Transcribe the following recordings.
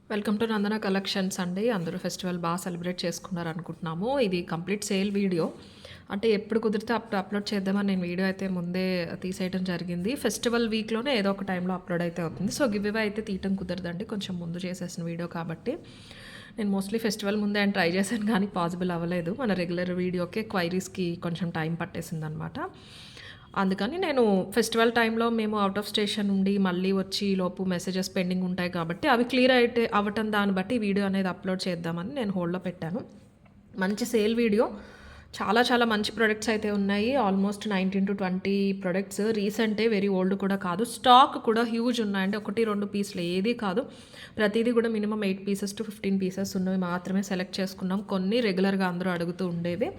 Welcome to Nandana collections అండి. అందరూ festival బాగా సెలబ్రేట్ చేసుకున్నారు అనుకుంటున్నాము. ఇది కంప్లీట్ సేల్ వీడియో. అంటే ఎప్పుడు కుదిరితే అప్పుడు అప్లోడ్ చేద్దామని నేను వీడియో అయితే ముందే తీసేయడం జరిగింది. ఫెస్టివల్ వీక్లోనే ఏదో ఒక టైంలో అప్లోడ్ అయితే అవుతుంది. సో గివ్ అవే అయితే తీయటం కుదరదండి, కొంచెం ముందు చేసేసిన వీడియో కాబట్టి. నేను మోస్ట్లీ ఫెస్టివల్ ముందే అని ట్రై చేశాను కానీ పాసిబుల్ అవ్వలేదు. మన రెగ్యులర్ వీడియోకే క్వైరీస్కి కొంచెం టైం పట్టేసిందనమాట. అందుకని నేను ఫెస్టివల్ టైంలో మేము అవుట్ ఆఫ్ స్టేషన్ ఉండి మళ్ళీ వచ్చి లోపు మెసేజెస్ పెండింగ్ ఉంటాయి కాబట్టి అవి క్లియర్ అయితే అవ్వటం దాన్ని బట్టి వీడియో అనేది అప్లోడ్ చేద్దామని నేను హోల్డ్లో పెట్టాను. మంచి సేల్ వీడియో, చాలా చాలా మంచి ప్రొడక్ట్స్ అయితే ఉన్నాయి. Almost 19 to 20 products. రీసెంటే, వెరీ ఓల్డ్ కూడా కాదు. స్టాక్ కూడా హ్యూజ్ ఉన్నాయండి. 1-2 పీసులు ఏది కాదు, ప్రతిదీ కూడా మినిమం 8 pieces to 15 pieces ఉన్నవి మాత్రమే సెలెక్ట్ చేసుకున్నాం. కొన్ని రెగ్యులర్గా అందరూ అడుగుతూ ఉండేవి.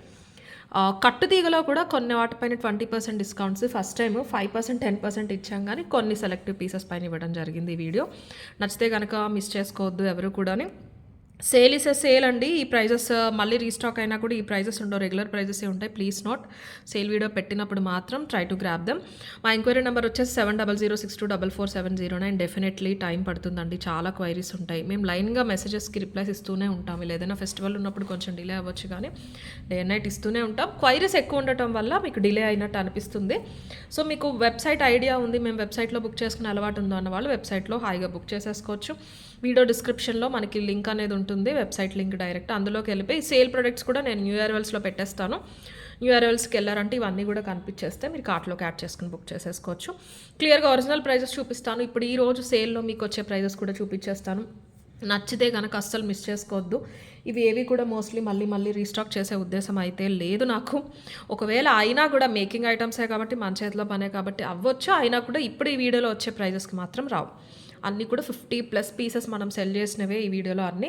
కట్టుతీగలో కూడా కొన్ని వాటిపైన 20% డిస్కౌంట్స్. ఫస్ట్ టైం 5%, 10% ఇచ్చాం కానీ కొన్ని సెలెక్టివ్ పీసెస్ పైన ఇవ్వడం జరిగింది. ఈ వీడియో నచ్చితే కనుక మిస్ చేసుకోవద్దు ఎవరు కూడా. సేల్ ఇస్ ఎ సేల్ అండి. ఈ ప్రైజెస్ మళ్ళీ రీస్టాక్ అయినా కూడా ఈ ప్రైజెస్ ఉండవు, రెగ్యులర్ ప్రైజెసే ఉంటాయి. ప్లీజ్ నోట్, సేల్ వీడియో పెట్టినప్పుడు మాత్రం ట్రై టు గ్రాప్ దెమ్. మా ఎంక్వైరీ నెంబర్ వచ్చేసి 7006244709. డెఫినెట్లీ టైం పడుతుందండి, చాలా క్వైరీస్ ఉంటాయి. మేము లైన్గా మెసేజెస్కి రిప్లైస్ ఇస్తూనే ఉంటాం. ఏదైనా ఫెస్టివల్ ఉన్నప్పుడు కొంచెం డిలే అవ్వచ్చు కానీ డే అండ్ నైట్ ఇస్తూనే ఉంటాం. క్వైరీస్ ఎక్కువ ఉండటం వల్ల మీకు డిలే అయినట్టు అనిపిస్తుంది. సో మీకు వెబ్సైట్ ఐడియా ఉంది, మేము వెబ్సైట్లో బుక్ చేసుకునే అలవాటు ఉందో అన్న వాళ్ళు వెబ్సైట్లో హాయిగా బుక్ చేసేసుకోవచ్చు. వీడియో డిస్క్రిప్షన్లో మనకి లింక్ అనేది ఉంటుంది, వెబ్సైట్ లింక్ డైరెక్ట్ అందులోకి వెళ్ళిపోయి సేల్ ప్రొడక్ట్స్ కూడా నేను న్యూ అరైవల్స్లో పెట్టేస్తాను. న్యూ అరైవల్స్కి వెళ్ళారంటే ఇవన్నీ కూడా కనిపించేస్తే మీరు కార్ట్లోకి యాడ్ చేసుకుని బుక్ చేసేసుకోవచ్చు. క్లియర్గా ఒరిజినల్ ప్రైజెస్ చూపిస్తాను. ఇప్పుడు ఈ రోజు సేల్లో మీకు వచ్చే ప్రైజెస్ కూడా చూపించేస్తాను. నచ్చితే కనుక అస్సలు మిస్ చేసుకోవద్దు. ఇవి ఏవి కూడా మోస్ట్లీ మళ్ళీ రీస్టాక్ చేసే ఉద్దేశం అయితే లేదు నాకు. ఒకవేళ అయినా కూడా మేకింగ్ ఐటమ్సే కాబట్టి మన చేతిలో పనే కాబట్టి అవ్వచ్చు. అయినా కూడా ఇప్పుడు ఈ వీడియోలో వచ్చే ప్రైజెస్కి మాత్రం రావు. అన్నీ కూడా 50+ పీసెస్ మనం సెల్ చేసినవే ఈ వీడియోలో అన్నీ.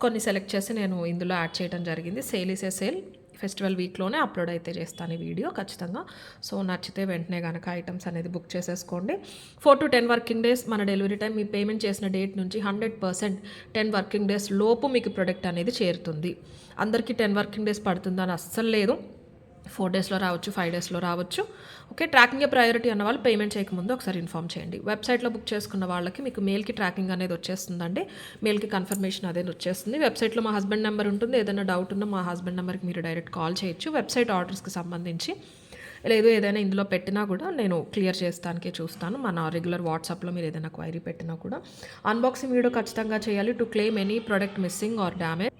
కొన్ని సెలెక్ట్ చేసి నేను ఇందులో యాడ్ చేయడం జరిగింది. Sale is a sale. Festival వీక్లోనే అప్లోడ్ అయితే చేస్తాను ఈ వీడియో ఖచ్చితంగా. సో నచ్చితే వెంటనే కనుక ఐటమ్స్ అనేది బుక్ చేసేసుకోండి. 4 to 10 వర్కింగ్ డేస్ మన డెలివరీ టైం. మీ పేమెంట్ చేసిన డేట్ నుంచి 100% 10 వర్కింగ్ డేస్ లోపు మీకు ప్రొడక్ట్ అనేది చేరుతుంది. అందరికీ 10 వర్కింగ్ డేస్ పడుతుందని అస్సలు లేదు. 4 డేస్లో రావచ్చు, 5 డేస్లో రావచ్చు. ఓకే, ట్రాకింగ్ ప్రయారిటీ అన్న వాళ్ళు పేమెంట్ చేయకముందు ఒకసారి ఇన్ఫామ్ చేయండి. వెబ్సైట్లో బుక్ చేసుకున్న వాళ్ళకి మీకు మెయిల్కి ట్రాకింగ్ అనేది వచ్చేస్తుందండి, మెయిల్కి కన్ఫర్మేషన్ అనేది వచ్చేస్తుంది. వెబ్సైట్లో మా హస్బెండ్ నెంబర్ ఉంటుంది. ఏదైనా డౌట్ ఉన్నా మా హస్బెండ్ నెంబర్కి మీరు డైరెక్ట్ కాల్ చేయొచ్చు. వెబ్సైట్ ఆర్డర్స్కి సంబంధించి లేదు ఏదైనా ఇందులో పెట్టినా కూడా నేను క్లియర్ చేస్తానికే చూస్తాను. మన రెగ్యులర్ వాట్సాప్లో మీరు ఏదైనా క్వైరీ పెట్టినా కూడా అన్బాక్సింగ్ వీడియో ఖచ్చితంగా చేయాలి to claim any product missing or damage.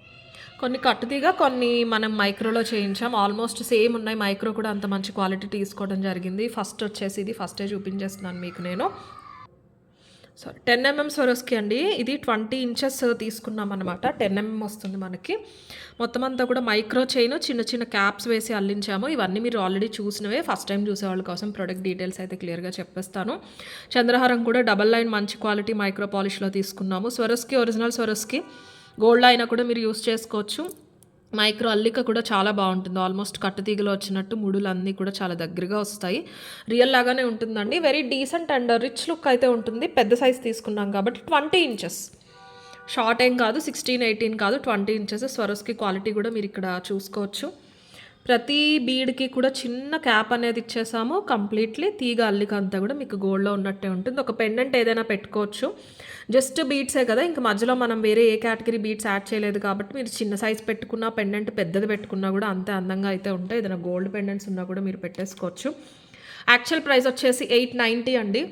కొన్ని కట్టుదిగా, కొన్ని మనం మైక్రోలో చేయించాం. ఆల్మోస్ట్ సేమ్ ఉన్నాయి. మైక్రో కూడా అంత మంచి క్వాలిటీ తీసుకోవడం జరిగింది. ఫస్ట్ వచ్చేసి ఇది ఫస్టే చూపించేస్తున్నాను మీకు నేను. సో 10 mm స్వరోస్కి అండి. ఇది 20 inches తీసుకున్నాం అనమాట. 10 mm వస్తుంది మనకి. మొత్తం అంతా కూడా మైక్రో చైన్, చిన్న చిన్న క్యాప్స్ వేసి అల్లించాము. ఇవన్నీ మీరు ఆల్రెడీ చూసినవే. ఫస్ట్ టైం చూసే వాళ్ళ కోసం ప్రొడక్ట్ డీటెయిల్స్ అయితే క్లియర్గా చెప్పేస్తాను. చంద్రహారం కూడా డబల్ లైన్ మంచి క్వాలిటీ మైక్రో పాలిష్లో తీసుకున్నాము. స్వరోస్కి ఒరిజినల్ స్వరోస్కి గోల్డ్ అయినా కూడా మీరు యూస్ చేసుకోవచ్చు. మైక్రో అల్లిక కూడా చాలా బాగుంటుంది. ఆల్మోస్ట్ కట్టుతీగలో వచ్చినట్టు ముడులు అన్నీ కూడా చాలా దగ్గరగా వస్తాయి. రియల్ లాగానే ఉంటుందండి. Very decent and rich look అయితే ఉంటుంది. పెద్ద సైజ్ తీసుకున్నాం కాబట్టి 20 inches, షార్ట్ ఏం కాదు, 16, 18 కాదు, 20 inches. స్వరోస్కి క్వాలిటీ కూడా మీరు ఇక్కడ చూసుకోవచ్చు. ప్రతి బీడ్కి కూడా చిన్న క్యాప్ అనేది ఇచ్చేసాము. కంప్లీట్లీ తీగ అల్లిక అంతా కూడా మీకు గోల్డ్లో ఉన్నట్టే ఉంటుంది. ఒక పెండెంట్ ఏదైనా పెట్టుకోవచ్చు. జస్ట్ బీడ్సే కదా, ఇంకా మధ్యలో మనం వేరే ఏ కేటగిరీ బీడ్స్ యాడ్ చేయలేదు కాబట్టి మీరు చిన్న సైజ్ పెట్టుకున్నా, పెండెంట్ పెద్దది పెట్టుకున్నా కూడా అంతే అందంగా అయితే ఉంటాయి. ఏదైనా గోల్డ్ పెండెంట్స్ ఉన్నా కూడా మీరు పెట్టేసుకోవచ్చు. యాక్చువల్ ప్రైస్ వచ్చేసి 890 అండి.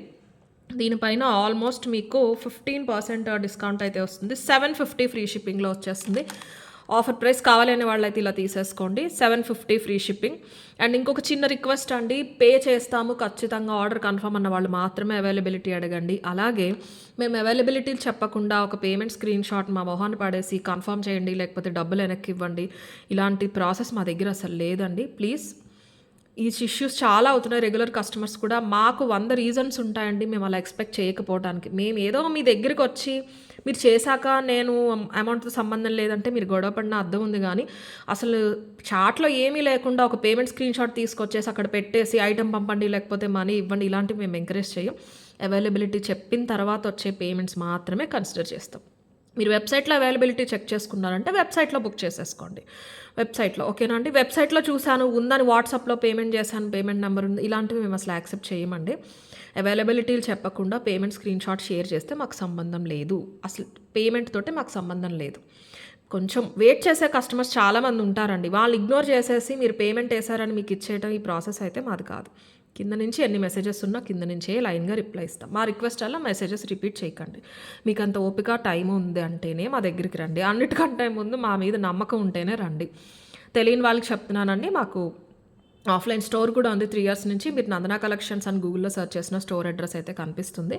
దీనిపైన ఆల్మోస్ట్ మీకు 15% డిస్కౌంట్ అయితే వస్తుంది. 750 ఫ్రీ షిప్పింగ్లో వచ్చేస్తుంది. ఆఫర్ ప్రైస్ కావాలి అనే వాళ్ళైతే ఇలా తీసేసుకోండి. 750 ఫ్రీ షిప్పింగ్. అండ్ ఇంకొక చిన్న రిక్వెస్ట్ అండి, పే చేస్తాము ఖచ్చితంగా, ఆర్డర్ కన్ఫర్మ్ అన్న వాళ్ళు మాత్రమే అవైలబిలిటీ అడగండి. అలాగే మేము అవైలబిలిటీ చెప్పకుండా ఒక పేమెంట్ స్క్రీన్ షాట్ మా మొహాన్ని పడేసి కన్ఫర్మ్ చేయండి, లేకపోతే డబ్బులు వెనక్కి ఇవ్వండి, ఇలాంటి ప్రాసెస్ మా దగ్గర అసలు లేదండి. ప్లీజ్, ఈ ఇష్యూస్ చాలా అవుతున్నాయి. రెగ్యులర్ కస్టమర్స్ కూడా మాకు 100 రీజన్స్ ఉంటాయండి మేము అలా ఎక్స్పెక్ట్ చేయకపోవడానికి. మేము ఏదో మీ దగ్గరికి వచ్చి మీరు చేశాక నేను అమౌంట్తో సంబంధం లేదంటే మీరు గొడవ పడిన అర్థం ఉంది. కానీ అసలు చాట్లో ఏమీ లేకుండా ఒక పేమెంట్ స్క్రీన్ షాట్ తీసుకొచ్చేసి అక్కడ పెట్టేసి ఐటెం పంపండి లేకపోతే మనీ ఇవ్వండి, ఇలాంటివి మేము ఎంకరేజ్ చేయం. అవైలబిలిటీ చెప్పిన తర్వాత వచ్చే పేమెంట్స్ మాత్రమే కన్సిడర్ చేస్తాం. మీరు వెబ్సైట్లో అవైలబిలిటీ చెక్ చేసుకున్నారంటే వెబ్సైట్లో బుక్ చేసేసుకోండి. వెబ్సైట్లో ఓకేనా అండి. వెబ్సైట్లో చూసాను ఉందని వాట్సాప్లో పేమెంట్ చేశాను, పేమెంట్ నెంబర్ ఉంది, ఇలాంటివి మేము అసలు యాక్సెప్ట్ చేయమండి. అవైలబిలిటీలు చెప్పకుండా పేమెంట్ స్క్రీన్ షాట్ షేర్ చేస్తే మాకు సంబంధం లేదు. అసలు పేమెంట్ తోటి మాకు సంబంధం లేదు. కొంచెం వెయిట్ చేసే కస్టమర్స్ చాలామంది ఉంటారండి. వాళ్ళు ఇగ్నోర్ చేసేసి మీరు పేమెంట్ వేసారని మీకు ఇచ్చేయటం ఈ ప్రాసెస్ అయితే మాది కాదు. కింద నుంచి ఎన్ని మెసేజెస్ ఉన్నా కింద నుంచే లైన్గా రిప్లై ఇస్తాం. మా రిక్వెస్ట్ అలా మెసేజెస్ రిపీట్ చేయకండి. మీకు అంత ఓపిక టైం ఉంది అంటేనే మా దగ్గరికి రండి. అన్నిటికంటే ముందు మా మీద నమ్మకం ఉంటేనే రండి. తెలియని వాళ్ళకి చెప్తున్నానండి, మాకు ఆఫ్లైన్ స్టోర్ కూడా ఉంది 3 years నుంచి. మీరు నందనా కలెక్షన్స్ అని గూగుల్లో సెర్చ్ చేసిన స్టోర్ అడ్రస్ అయితే కనిపిస్తుంది.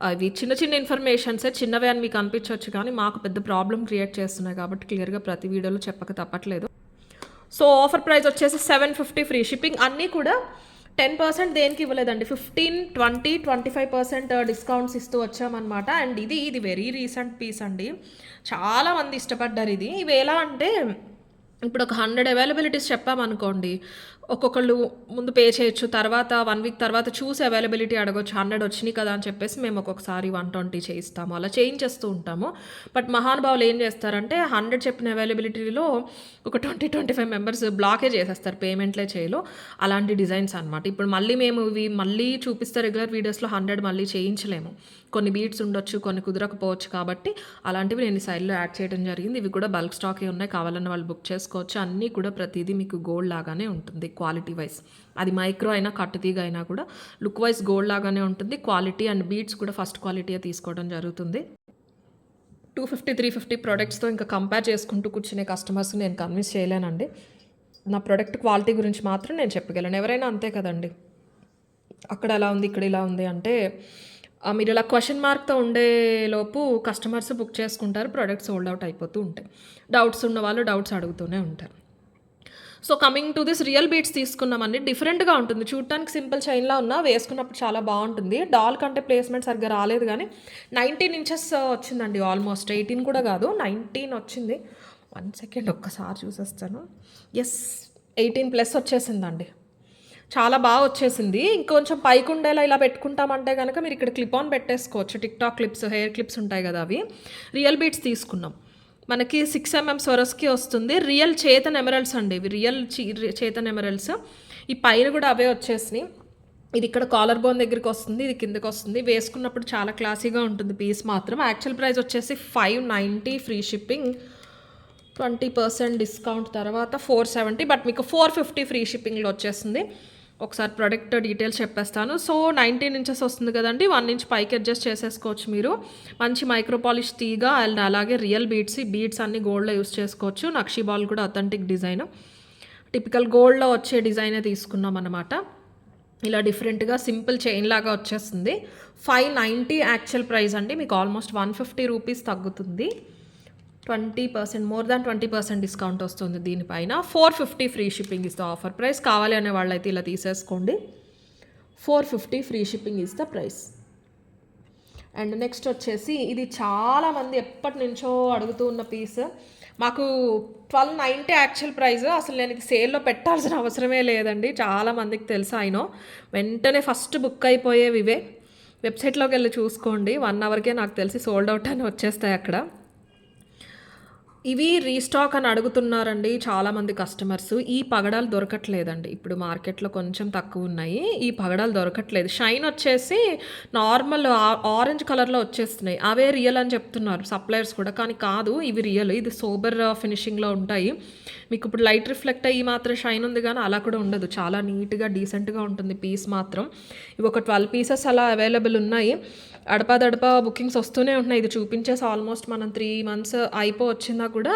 అవి చిన్న చిన్న ఇన్ఫర్మేషన్సే, చిన్నవే అని మీకు అనిపించవచ్చు, కానీ మాకు పెద్ద ప్రాబ్లం క్రియేట్ చేస్తున్నాయి కాబట్టి క్లియర్గా ప్రతి వీడియోలో చెప్పక తప్పట్లేదు. సో ఆఫర్ ప్రైస్ వచ్చేసి 750 ఫ్రీ షిప్పింగ్. అన్నీ కూడా 10% దేనికి ఇవ్వలేదండి, 15, 20, 25% డిస్కౌంట్స్ ఇస్తూ వచ్చామన్నమాట. అండ్ ఇది వెరీ రీసెంట్ పీస్ అండి, చాలామంది ఇష్టపడ్డారు ఇది. ఇవి ఎలా అంటే ఇప్పుడు ఒక 100 అవైలబిలిటీస్ చెప్పామనుకోండి, ఒక్కొక్కళ్ళు ముందు పే చేయొచ్చు, తర్వాత 1 week తర్వాత చూసి అవైలబిలిటీ అడగొచ్చు. 100 వచ్చినాయి కదా అని చెప్పేసి మేము ఒక్కొక్కసారి 120 చేయిస్తాము, అలా చేయించేస్తూ ఉంటాము. బట్ మహానుభావులు ఏం చేస్తారంటే 100 చెప్పిన అవైలబిలిటీలో ఒక 20-25 మెంబర్స్ బ్లాకే చేసేస్తారు, పేమెంట్లే చేయలో. అలాంటి డిజైన్స్ అనమాట. ఇప్పుడు మళ్ళీ మేము ఇవి మళ్ళీ చూపిస్తే రెగ్యులర్ వీడియోస్లో 100 మళ్ళీ చేయించలేము. కొన్ని బీట్స్ ఉండొచ్చు, కొన్ని కుదరకపోవచ్చు, కాబట్టి అలాంటివి నేను సైడ్లో యాడ్ చేయడం జరిగింది. ఇవి కూడా బల్క్ స్టాకే ఉన్నాయి, కావాలన్న వాళ్ళు బుక్ చేసుకోవచ్చు. అన్నీ కూడా ప్రతిదీ మీకు గోల్డ్ లాగానే ఉంటుంది క్వాలిటీ వైజ్. అది మైక్రో అయినా కట్టుతీగ అయినా కూడా లుక్ వైజ్ గోల్డ్ లాగానే ఉంటుంది. క్వాలిటీ అండ్ బీట్స్ కూడా ఫస్ట్ క్వాలిటీ తీసుకోవడం జరుగుతుంది. 250-350 ప్రోడక్ట్స్తో ఇంకా కంపేర్ చేసుకుంటూ కూర్చునే కస్టమర్స్ నేను కన్విన్స్ చేయలేనండి. నా ప్రోడక్ట్ క్వాలిటీ గురించి మాత్రం నేను చెప్పగలను. ఎవరైనా అంతే కదండి, అక్కడ ఎలా ఉంది ఇక్కడ ఇలా ఉంది అంటే మీరు ఇలా క్వశ్చన్ మార్క్తో ఉండేలోపు కస్టమర్స్ బుక్ చేసుకుంటారు, ప్రోడక్ట్స్ సోల్డ్ అవుట్ అయిపోతూ ఉంటాయి. డౌట్స్ ఉన్న వాళ్ళు డౌట్స్ అడుగుతూనే ఉంటారు. So coming to this real beats తీసుకున్నామండి. డిఫరెంట్గా ఉంటుంది, చూడటానికి సింపుల్ చైన్లా ఉన్నా వేసుకున్నప్పుడు చాలా బాగుంటుంది. డాల్ కంటే ప్లేస్మెంట్ సరిగ్గా రాలేదు, కానీ 19 inches వచ్చిందండి, ఆల్మోస్ట్ 18 కూడా కాదు, 19 వచ్చింది. 1 second ఒక్కసారి చూసేస్తాను. ఎస్, 18+ వచ్చేసిందండి, చాలా బాగా వచ్చేసింది. ఇంకొంచెం పైకి ఉండేలా ఇలా పెట్టుకుంటామంటే కనుక మీరు ఇక్కడ క్లిప్ ఆన్ పెట్టేసుకోవచ్చు. టిక్టాక్ క్లిప్స్, హెయిర్ క్లిప్స్ ఉంటాయి కదా, అవి రియల్ బీట్స్ తీసుకున్నాం. మనకి 6 mm స్వరస్కి వస్తుంది. రియల్ చేతన్ ఎమరల్డ్స్ అండి ఇవి, రియల్ చేతన్ ఎమరల్డ్స్. ఈ పైన కూడా అవే వచ్చేసినాయి. ఇది ఇక్కడ కాలర్ బోన్ దగ్గరికి వస్తుంది, ఇది కిందకి వస్తుంది. వేసుకున్నప్పుడు చాలా క్లాసీగా ఉంటుంది పీస్ మాత్రం. యాక్చువల్ ప్రైస్ వచ్చేసి 590 ఫ్రీ షిప్పింగ్, 20% డిస్కౌంట్ తర్వాత 470, బట్ మీకు 450 ఫ్రీ షిప్పింగ్లో వచ్చేస్తుంది. ఒకసారి ప్రోడక్ట్ డీటెయిల్స్ చెప్పేస్తాను. సో 19 inches వస్తుంది కదండి, 1 inch పైకి అడ్జస్ట్ చేసేసుకోవచ్చు మీరు. మంచి మైక్రో పాలిష్ తీగ అండ్ అలాగే రియల్ బీడ్స్. ఈ బీడ్స్ అన్ని గోల్డ్లో యూస్ చేసుకోవచ్చు. నక్షీ బాల్ కూడా అథెంటిక్ డిజైన్, టిపికల్ గోల్డ్లో వచ్చే డిజైనే తీసుకున్నాం అన్నమాట. ఇలా డిఫరెంట్గా సింపుల్ చైన్ లాగా వచ్చేస్తుంది. 590 యాక్చువల్ ప్రైస్ అండి, మీకు ఆల్మోస్ట్ 150 రూపీస్ తగ్గుతుంది. 20%, మోర్ దాన్ 20% డిస్కౌంట్ వస్తుంది దీనిపైన. 450 free shipping is the offer price. కావాలి అనే వాళ్ళైతే ఇలా తీసేసుకోండి. 450 free shipping is the price. And next వచ్చేసి ఇది చాలామంది ఎప్పటి నుంచో అడుగుతూ ఉన్న పీస్. మాకు 1290 యాక్చువల్ ప్రైస్. అసలు నేను ఇది సేల్లో పెట్టాల్సిన అవసరమే లేదండి, చాలామందికి తెలుసు. అయినో వెంటనే ఫస్ట్ బుక్ అయిపోయేవి ఇవే. వెబ్సైట్లోకి వెళ్ళి చూసుకోండి, 1 hourకే నాకు తెలిసి సోల్డ్ అవుట్ అని వచ్చేస్తాయి అక్కడ. ఇవి రీస్టాక్ అని అడుగుతున్నారండి చాలామంది కస్టమర్స్. ఈ పగడాలు దొరకట్లేదండి ఇప్పుడు మార్కెట్లో, కొంచెం తక్కువ ఉన్నాయి. ఈ పగడాలు దొరకట్లేదు. షైన్ వచ్చేసి నార్మల్ ఆరెంజ్ కలర్లో వచ్చేస్తున్నాయి, అవే రియల్ అని చెప్తున్నారు సప్లయర్స్ కూడా, కానీ కాదు, ఇవి రియల్. ఇది సోబర్ ఫినిషింగ్లో ఉంటాయి. మీకు ఇప్పుడు లైట్ రిఫ్లెక్ట్ అయ్యి మాత్రం షైన్ ఉంది, కానీ అలా కూడా ఉండదు. చాలా నీట్గా డీసెంట్గా ఉంటుంది పీస్ మాత్రం. ఇవి ఒక 12 pieces అలా అవైలబుల్ ఉన్నాయి. అడపా బుకింగ్స్ వస్తూనే ఉంటున్నాయి. ఇది చూపించేసి ఆల్మోస్ట్ మనం 3 months వచ్చినా కూడా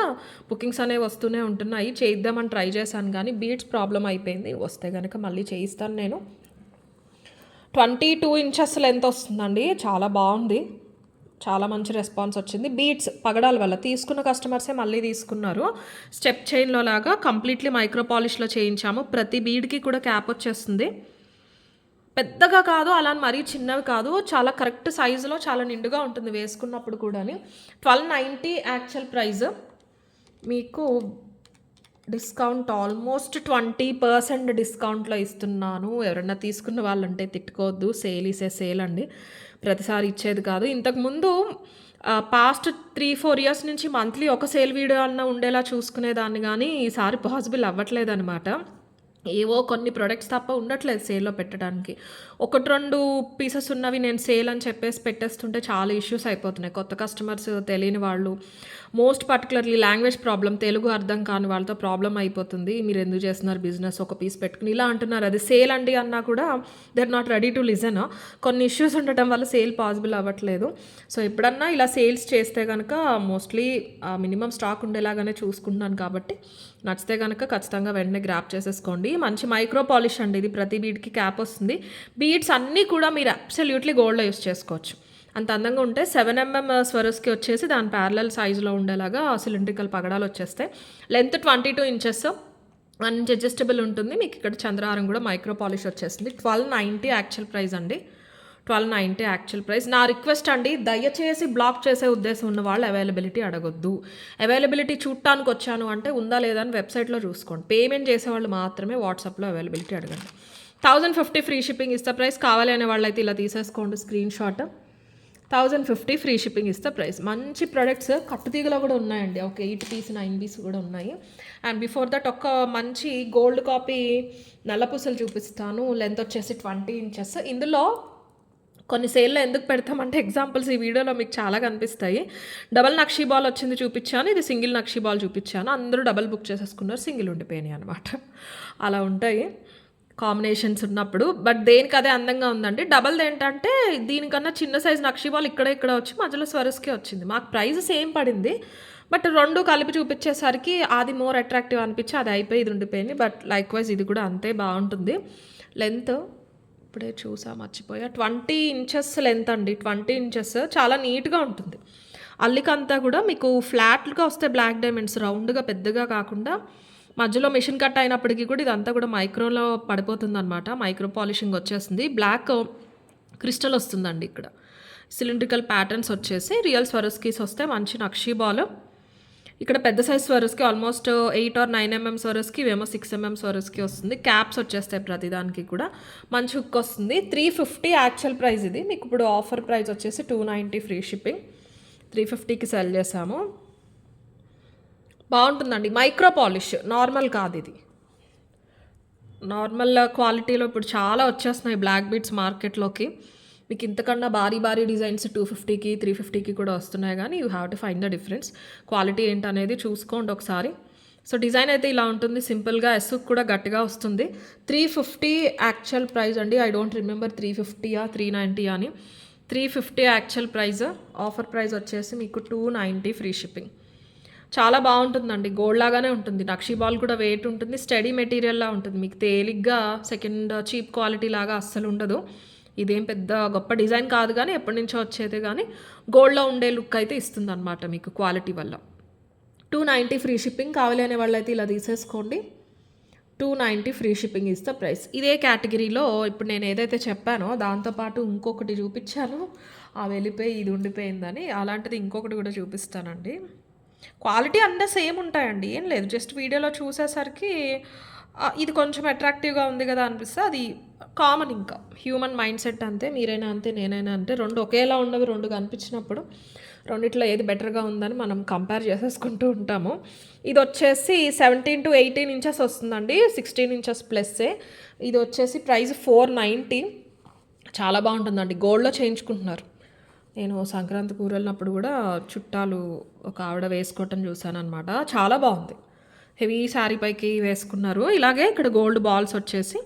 బుకింగ్స్ అనేవి వస్తూనే ఉంటున్నాయి. చేయిద్దామని ట్రై చేశాను, కానీ బీట్స్ ప్రాబ్లం అయిపోయింది. వస్తే కనుక మళ్ళీ చేయిస్తాను నేను. 22 inches లెంత్ వస్తుందండి, చాలా బాగుంది, చాలా మంచి రెస్పాన్స్ వచ్చింది. బీట్స్ పగడాల వల్ల తీసుకున్న కస్టమర్సే మళ్ళీ తీసుకున్నారు. స్టెప్ చైన్లో లాగా కంప్లీట్లీ మైక్రో పాలిష్లో చేయించాము. ప్రతి బీడ్కి కూడా క్యాప్ వచ్చేస్తుంది. పెద్దగా కాదు, అలా మరీ చిన్నవి కాదు, చాలా కరెక్ట్ సైజులో చాలా నిండుగా ఉంటుంది వేసుకున్నప్పుడు కూడా. 1290 యాక్చువల్ ప్రైస్. మీకు డిస్కౌంట్ ఆల్మోస్ట్ 20% డిస్కౌంట్లో ఇస్తున్నాను. ఎవరన్నా తీసుకున్న వాళ్ళంటే తిట్టుకోవద్దు, సేల్ ఈసే సేల్ అండి, ప్రతిసారి ఇచ్చేది కాదు. ఇంతకుముందు పాస్ట్ 3-4 ఇయర్స్ నుంచి మంత్లీ ఒక సేల్ వీడియో అన్నా ఉండేలా చూసుకునేదాన్ని గానీ, ఈసారి పాసిబుల్ అవ్వట్లేదనమాట. ఏవో కొన్ని ప్రొడక్ట్స్ తప్ప ఉండట్లేదు సేల్‌లో పెట్టడానికి. 1, 2 పీసెస్ ఉన్నవి నేను సేల్ అని చెప్పేసి పెట్టేస్తుంటే చాలా ఇష్యూస్ అయిపోతున్నాయి. కొత్త కస్టమర్స్, తెలియని వాళ్ళు, most particularly language problem, Telugu అర్థం కాని వాళ్ళతో ప్రాబ్లమ్ అయిపోతుంది. మీరెందుకు చేస్తున్నారు బిజినెస్ ఒక పీస్ పెట్టుకొని ఇలా అంటున్నారు. అది సేల్ అండి అన్నా కూడా they are not ready to listen. కొన్ని ఇష్యూస్ ఉండటం వల్ల సేల్ పాసిబుల్ అవ్వట్లేదు. సో ఎప్పుడన్నా ఇలా సేల్స్ చేస్తే గనక మోస్ట్‌లీ మినిమమ్ స్టాక్ ఉండేలాగానే చూసుకుంటున్నాను కాబట్టి నచ్చితే గనక ఖచ్చితంగా వెంటనే గ్రాబ్ చేసేసుకోండి. మంచి మైక్రో పాలిష్ అండి ఇది. ప్రతి బీడ్‌కి క్యాప్ వస్తుంది. బీడ్స్ అన్నీ కూడా మీరు అబ్సల్యూట్‌లీ గోల్డ్‌లో యూజ్ చేసుకోవచ్చు. అంత అందంగా ఉంటే 7 mm స్వరస్‌కి వచ్చేసి దాని ప్యారలల్ సైజులో ఉండేలాగా సిలిండ్రికల్ పగడాలు వచ్చేస్తాయి. Length 22 inches. 1 ఇంచ్ అడ్జస్టబుల్ ఉంటుంది. మీకు ఇక్కడ చంద్రహారం కూడా మైక్రో పాలిష్ వచ్చేస్తుంది. 1290 యాక్చువల్ ప్రైస్ అండి. 1290 యాక్చువల్ ప్రైస్. నా రిక్వెస్ట్ అండి, దయచేసి బ్లాక్ చేసే ఉద్దేశం ఉన్న వాళ్ళు అవైలబిలిటీ అడగొద్దు. అవైలబిలిటీ చూడటానికి వచ్చాను అంటే ఉందా లేదా అని వెబ్సైట్లో చూసుకోండి. పేమెంట్ చేసేవాళ్ళు మాత్రమే వాట్సాప్లో అవైలబిలిటీ అడగండి. 1050 ఫ్రీ షిప్పింగ్ ఇస్తా ప్రైస్. కావాలి అనే వాళ్ళైతే ఇలా తీసేసుకోండి స్క్రీన్ షాట్. 1050 ఫ్రీ షిప్పింగ్ ఇస్తా ప్రైస్. మంచి ప్రొడక్ట్స్ కట్టుతీగలో కూడా ఉన్నాయండి. ఒక 8 పీస్ 9 పీస్ కూడా ఉన్నాయి. అండ్ బిఫోర్ దట్ ఒక మంచి గోల్డ్ కాపీ నల్లపూసలు చూపిస్తాను. లెంత్ వచ్చేసి 20 ఇంచెస్. ఇందులో కొన్ని సేల్లో ఎందుకు పెడతామంటే ఎగ్జాంపుల్స్ ఈ వీడియోలో మీకు చాలా కనిపిస్తాయి. డబల్ నక్షీ బాల్ వచ్చింది చూపించాను, ఇది సింగిల్ నక్షీ బాల్ చూపించాను. అందరూ డబల్ బుక్ చేసేసుకున్నారు, సింగిల్ ఉండిపోయినాయి అనమాట. అలా ఉంటాయి కాంబినేషన్స్ ఉన్నప్పుడు. బట్ దేనికి అదే అందంగా ఉందండి. డబల్ది ఏంటంటే దీనికన్నా చిన్న సైజ్ నక్షీ బాల్ ఇక్కడ వచ్చి మధ్యలో స్వరస్కే వచ్చింది. మాకు ప్రైస్ సేమ్ పడింది, బట్ 2 కలిపి చూపించేసరికి అది మోర్ అట్రాక్టివ్ అనిపించి అది అయిపోయి ఇది ఉండిపోయింది. బట్ లైక్ వైజ్ ఇది కూడా అంతే బాగుంటుంది. లెంత్ ఇప్పుడే చూసా మర్చిపోయా, 20 ఇంచెస్ లెంత్ అండి. 20 ఇంచెస్ చాలా నీట్గా ఉంటుంది. అల్లికంతా కూడా మీకు ఫ్లాట్గా వస్తే బ్లాక్ డైమండ్స్ రౌండ్గా పెద్దగా కాకుండా మధ్యలో మిషన్ కట్ అయినప్పటికీ కూడా ఇదంతా కూడా మైక్రోలో పడిపోతుంది అనమాట. మైక్రో పాలిషింగ్ వచ్చేస్తుంది. బ్లాక్ క్రిస్టల్ వస్తుందండి. ఇక్కడ సిలిండ్రికల్ ప్యాటర్న్స్ వచ్చేసి రియల్ స్వరస్కీస్ వస్తే మంచి నక్షీ బాల్. ఇక్కడ పెద్ద సైజ్ స్వరస్కి ఆల్మోస్ట్ 8 or 9 mm స్వరస్కి, ఇవేమో 6 mm స్వరస్కి వస్తుంది. క్యాప్స్ వచ్చేస్తాయి ప్రతిదానికి కూడా. మంచి హుక్ వస్తుంది. 350 యాక్చువల్ ప్రైస్ ఇది. మీకు ఇప్పుడు ఆఫర్ ప్రైస్ వచ్చేసి 290 ఫ్రీ షిప్పింగ్. 350కి సెల్ చేసాము. బాగుంటుందండి. మైక్రో పాలిష్, నార్మల్ కాదు ఇది. నార్మల్ క్వాలిటీలో ఇప్పుడు చాలా వచ్చేస్తున్నాయి బ్లాక్ బీడ్స్ మార్కెట్లోకి. మీకు ఇంతకన్నా భారీ డిజైన్స్ 250కి 350కి కూడా వస్తున్నాయి, కానీ you have to find the difference. Quality ఏంటనేది చూసుకోండి ఒకసారి. సో డిజైన్ అయితే ఇలా ఉంటుంది సింపుల్గా. ఎస్సుకు కూడా గట్టిగా వస్తుంది. 350 యాక్చువల్ ప్రైస్ అండి. ఐ డోంట్ రిమెంబర్ 350 390 అని. 350 యాక్చువల్ ప్రైస్. ఆఫర్ ప్రైస్ వచ్చేసి మీకు 290 ఫ్రీ షిప్పింగ్. చాలా బాగుంటుందండి. గోల్డ్ లాగానే ఉంటుంది. నక్షీ బాల్ కూడా వెయిట్ ఉంటుంది. స్టడీ మెటీరియల్లా ఉంటుంది. మీకు తేలిగ్గా సెకండ్ చీప్ క్వాలిటీ లాగా అస్సలు ఉండదు. ఇదేం పెద్ద గొప్ప డిజైన్ కాదు, కానీ ఎప్పటి నుంచో వచ్చేదే, కానీ గోల్డ్లో ఉండే లుక్ అయితే ఇస్తుంది అనమాట మీకు క్వాలిటీ వల్ల. 290 ఫ్రీ షిప్పింగ్. కావాలనే వాళ్ళైతే ఇలా తీసేసుకోండి. 290 ఫ్రీ షిప్పింగ్ ఇస్తే ప్రైస్. ఇదే కేటగిరీలో ఇప్పుడు నేను ఏదైతే చెప్పానో దాంతోపాటు ఇంకొకటి చూపించాను, వెళ్ళిపోయి ఇది ఉండిపోయిందని. అలాంటిది ఇంకొకటి కూడా చూపిస్తానండి. క్వాలిటీ అంతా సేమ్ ఉంటాయండి, ఏం లేదు. జస్ట్ వీడియోలో చూసేసరికి ఇది కొంచెం అట్రాక్టివ్గా ఉంది కదా అనిపిస్తే అది కామన్. ఇంకా హ్యూమన్ మైండ్ సెట్ అంతే. మీరైనా అంతే, నేనైనా అంతే. 2 ఒకేలా ఉన్నవి 2 కనిపించినప్పుడు రెండిట్లో ఏది బెటర్గా ఉందని మనం కంపేర్ చేసేసుకుంటూ ఉంటాము. ఇది వచ్చేసి 17 to 18 ఇంచెస్ వస్తుందండి. 16 ఇంచెస్ ప్లస్సే. ఇది వచ్చేసి ప్రైస్ 490. చాలా బాగుంటుందండి. గోల్డ్లో చేయించుకుంటున్నారు. నేను సంక్రాంతికి ఊరెళ్ళినప్పుడు కూడా చుట్టాలు ఒక ఆవిడ వేసుకోవటం చూశాను అనమాట. చాలా బాగుంది. హెవీ శారీ పైకి వేసుకున్నారు. ఇలాగే ఇక్కడ గోల్డ్ బాల్స్ వచ్చేసి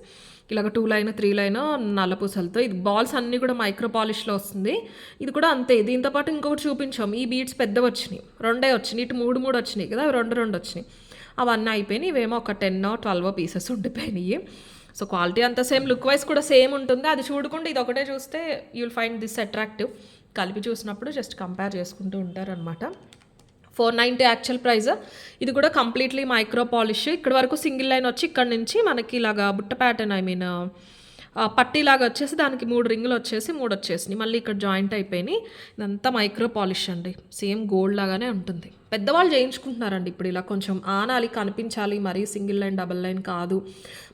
ఇలాగ 2 లైన్ 3 లైన్ నల్లపూసలతో. ఇది బాల్స్ అన్నీ కూడా మైక్రో పాలిష్లో వస్తుంది. ఇది కూడా అంతే. దీంతో పాటు ఇంకొకటి చూపించాము. ఈ బీడ్స్ పెద్దవి వచ్చినాయి, 2 వచ్చినాయి. ఇటు 3 వచ్చినాయి కదా, 2 వచ్చినాయి. అవన్నీ అయిపోయినాయి. ఇవేమో ఒక 10 or 12 పీసెస్ ఉండిపోయినాయి. సో క్వాలిటీ అంతా సేమ్, లుక్ వైజ్ కూడా సేమ్ ఉంటుంది. అది చూడకుండా ఇది ఒకటే చూస్తే you will find this attractive. కలిపి చూసినప్పుడు జస్ట్ కంపేర్ చేసుకుంటూ ఉంటారనమాట. 490 యాక్చువల్ ప్రైస్. ఇది కూడా కంప్లీట్లీ మైక్రో పాలిష్. ఇక్కడ వరకు సింగిల్ లైన్ వచ్చి ఇక్కడ నుంచి మనకి ఇలాగా బుట్ట ప్యాటర్న్, ఐ మీన్ పట్టీలాగా వచ్చేసి దానికి 3 రింగులు వచ్చేసి 3 వచ్చేసినాయి. మళ్ళీ ఇక్కడ జాయింట్ అయిపోయినాయి. ఇదంతా మైక్రో పాలిష్ అండి. సేమ్ గోల్డ్ లాగానే ఉంటుంది. పెద్దవాళ్ళు చేయించుకుంటున్నారండి ఇప్పుడు. ఇలా కొంచెం ఆనాలి, కనిపించాలి, మరీ సింగిల్ లైన్ డబల్ లైన్ కాదు,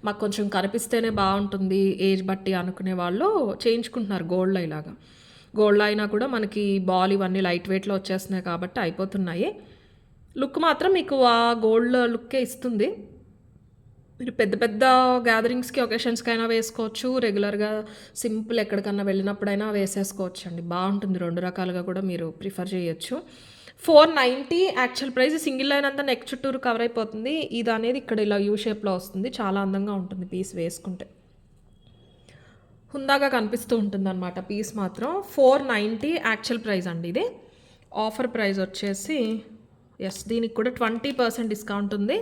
మాకు కొంచెం కనిపిస్తేనే బాగుంటుంది ఏజ్ బట్టి అనుకునే వాళ్ళు చేయించుకుంటున్నారు గోల్డ్లో ఇలాగా. గోల్డ్లో అయినా కూడా మనకి బాల్ ఇవన్నీ లైట్ వెయిట్లో వచ్చేస్తున్నాయి కాబట్టి అయిపోతున్నాయి. లుక్ మాత్రం మీకు ఆ గోల్డ్ లుక్కే ఇస్తుంది. మీరు పెద్ద పెద్ద గ్యాదరింగ్స్కి ఒకేషన్స్కి అయినా వేసుకోవచ్చు, రెగ్యులర్గా సింపుల్ ఎక్కడికన్నా వెళ్ళినప్పుడైనా వేసేసుకోవచ్చు అండి. బాగుంటుంది, 2 రకాలుగా కూడా మీరు ప్రిఫర్ చేయొచ్చు. 490 యాక్చువల్ ప్రైస్. సింగిల్ లైన్ అంతా నెక్ చుట్టూరు కవర్ అయిపోతుంది. ఇది అనేది ఇక్కడ ఇలా యూ షేప్లో వస్తుంది, చాలా అందంగా ఉంటుంది పీస్ వేసుకుంటే, హుందాగా కనిపిస్తూ ఉంటుంది అనమాట పీస్ మాత్రం. 490 యాక్చువల్ ప్రైస్ అండి. ఇది ఆఫర్ ప్రైస్ వచ్చేసి దీనికి కూడా 20% డిస్కౌంట్ ఉంది.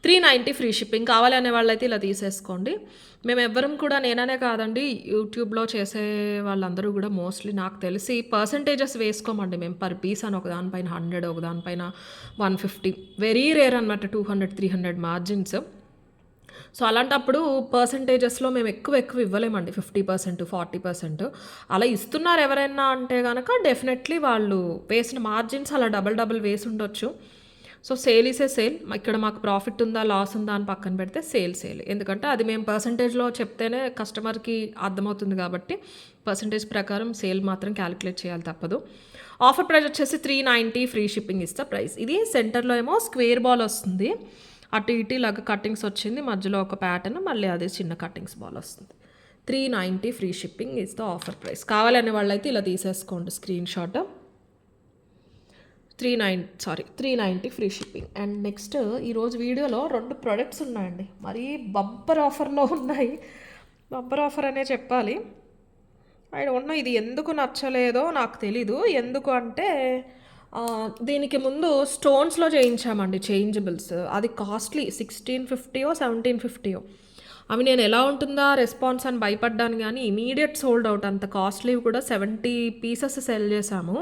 390 ఫ్రీ షిప్పింగ్. కావాలి అనే వాళ్ళైతే ఇలా తీసేసుకోండి. మేము ఎవ్వరం కూడా, నేననే కాదండి, యూట్యూబ్లో చేసే వాళ్ళందరూ కూడా మోస్ట్లీ నాకు తెలిసి పర్సంటేజెస్ వేసుకోమండి మేము. పర్ పీస్ అని ఒకదానిపైన 100, ఒకదానిపైన 150, వెరీ రేర్ అనమాట 200, 300 మార్జిన్స్. సో అలాంటప్పుడు పర్సంటేజెస్లో మేము ఎక్కువ ఇవ్వలేమండి. 50%, 40% అలా ఇస్తున్నారు ఎవరైనా అంటే కనుక డెఫినెట్లీ వాళ్ళు వేసిన మార్జిన్స్ అలా డబల్ వేసి ఉండొచ్చు. So sale is a sale. ఇక్కడ మాకు ప్రాఫిట్ ఉందా లాస్ ఉందా అని పక్కన పెడితే సేల్. ఎందుకంటే అది మేము పర్సంటేజ్లో చెప్తేనే కస్టమర్కి అర్థమవుతుంది కాబట్టి పర్సంటేజ్ ప్రకారం సేల్ మాత్రం క్యాలిక్యులేట్ చేయాలి, తప్పదు. ఆఫర్ ప్రైస్ వచ్చేసి 390 ఫ్రీ షిప్పింగ్ ఇస్తా ప్రైస్. ఇది సెంటర్లో ఏమో స్క్వేర్ బాల్ వస్తుంది, అటు ఇటు ఇలాగ కట్టింగ్స్ వచ్చింది, మధ్యలో ఒక ప్యాటర్న్, మళ్ళీ అదే చిన్న కట్టింగ్స్ బాల్ వస్తుంది. 390 free shipping is the offer price. కావాలనే వాళ్ళైతే ఇలా తీసేసుకోండి screen shot. 390 free shipping. And next ఈరోజు వీడియోలో 2 ప్రొడక్ట్స్ ఉన్నాయండి, మరీ బంపర్ ఆఫర్లో ఉన్నాయి. బంపర్ ఆఫర్ అనే చెప్పాలి. ఐ డోంట్ నో ఇది ఎందుకు నచ్చలేదో నాకు తెలీదు. ఎందుకు అంటే దీనికి ముందు స్టోన్స్లో చేయించామండి చేంజబుల్స్. అది కాస్ట్లీ, 1650 1750. అవి నేను ఎలా ఉంటుందా రెస్పాన్స్ అని భయపడ్డాను, కానీ ఇమీడియట్ సోల్డ్ అవుట్. అంత కాస్ట్లీ కూడా 70 పీసెస్ సెల్ చేశాము.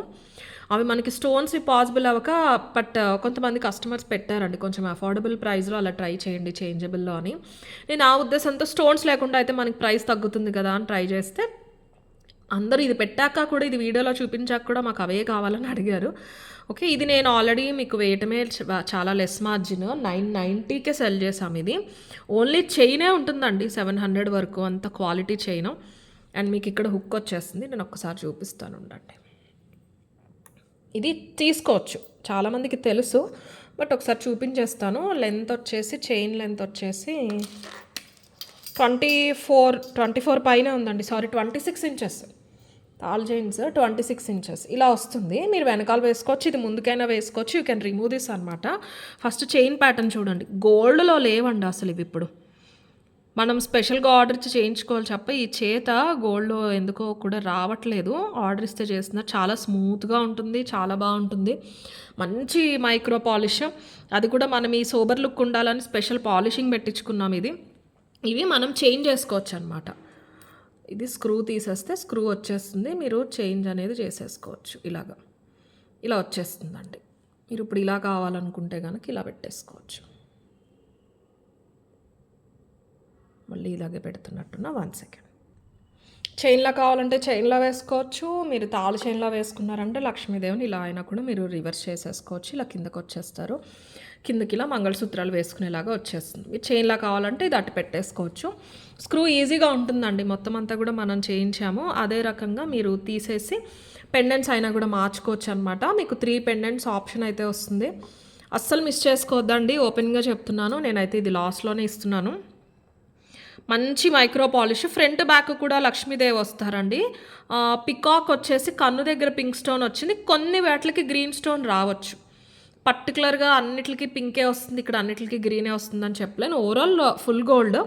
అవి మనకి స్టోన్స్ పాసిబుల్ అవ్వక, బట్ కొంతమంది కస్టమర్స్ పెట్టారండి కొంచెం అఫోర్డబుల్ ప్రైస్లో అలా ట్రై చేయండి చేంజబుల్లో అని. నేను ఆ ఉద్దేశంతో స్టోన్స్ లేకుండా అయితే మనకి ప్రైస్ తగ్గుతుంది కదా అని ట్రై చేస్తే, అందరూ ఇది పెట్టాక కూడా, ఇది వీడియోలో చూపించాక కూడా మాకు అవే కావాలని అడిగారు. ఓకే, ఇది నేను ఆల్రెడీ మీకు వేయటమే చాలా లెస్ మార్జిన్ 990కే సెల్ చేసాము. ఇది ఓన్లీ చైనే ఉంటుందండి 700 వరకు, అంత క్వాలిటీ చైన్. అండ్ మీకు ఇక్కడ హుక్ వచ్చేస్తుంది, నేను ఒక్కసారి చూపిస్తాను ఉండండి. ఇది తీసుకోవచ్చు, చాలామందికి తెలుసు, బట్ ఒకసారి చూపించేస్తాను. లెంత్ వచ్చేసి, చైన్ లెంత్ వచ్చేసి 24 పైన ఉందండి. 26 ఇంచెస్. తాల్ చైన్స్ 26 ఇంచెస్ ఇలా వస్తుంది. మీరు వెనకాల వేసుకోవచ్చు, ఇది ముందుకైనా వేసుకోవచ్చు. యూ కెన్ రిమూవ్ దిస్ అనమాట. ఫస్ట్ చైన్ ప్యాటర్న్ చూడండి, గోల్డ్లో లేవండి అసలు ఇవి. ఇప్పుడు మనం స్పెషల్గా ఆర్డర్ ఇచ్చి చేయించుకోవాలి తప్ప ఈ చేత గోల్డ్లో ఎందుకో కూడా రావట్లేదు. ఆర్డర్ ఇస్తే చేస్తున్నారు. చాలా స్మూత్గా ఉంటుంది, చాలా బాగుంటుంది, మంచి మైక్రో పాలిష్. అది కూడా మనం ఈ సోబర్ లుక్ ఉండాలని స్పెషల్ పాలిషింగ్ పెట్టించుకున్నాం. ఇవి మనం చేంజ్ చేసుకోవచ్చు అనమాట. ఇది స్క్రూ తీసేస్తే స్క్రూ వచ్చేస్తుంది, మీరు చేంజ్ అనేది చేసేసుకోవచ్చు. ఇలా వచ్చేస్తుందండి. మీరు ఇప్పుడు ఇలా కావాలనుకుంటే కనుక ఇలా పెట్టేసుకోవచ్చు. మళ్ళీ ఇలాగే పెడుతున్నట్టున్న 1 సెకండ్. చైన్లా కావాలంటే చైన్లా వేసుకోవచ్చు. మీరు తాళు చైన్లా వేసుకున్నారంటే లక్ష్మీదేవిని ఇలా అయినా కూడా మీరు రివర్స్ చేసేసుకోవచ్చు. ఇలా కిందకు వచ్చేస్తారు, కిందకి ఇలా మంగళసూత్రాలు వేసుకునేలాగా వచ్చేస్తుంది. మీరు చైన్లా కావాలంటే ఇది అటు పెట్టేసుకోవచ్చు. స్క్రూ ఈజీగా ఉంటుందండి, మొత్తం అంతా కూడా మనం చేయించాము. అదే రకంగా మీరు తీసేసి పెండెంట్స్ అయినా కూడా మార్చుకోవచ్చు అనమాట. మీకు 3 పెండెంట్స్ ఆప్షన్ అయితే వస్తుంది. అస్సలు మిస్ చేసుకోవద్దండి, ఓపెన్గా చెప్తున్నాను. నేనైతే ఇది లాస్ట్లోనే ఇస్తున్నాను. మంచి మైక్రో పాలిష్. ఫ్రంట్ బ్యాక్ కూడా లక్ష్మీదేవి వస్తారండి. పికాక్ వచ్చేసి కన్ను దగ్గర పింక్ స్టోన్ వచ్చింది. కొన్ని వాటికి గ్రీన్ స్టోన్ రావచ్చు, పర్టికులర్గా అన్నిటికీ పింకే వస్తుంది, ఇక్కడ అన్నిటికీ గ్రీనే వస్తుందని చెప్పలేను. ఓవరాల్ ఫుల్ గోల్డ్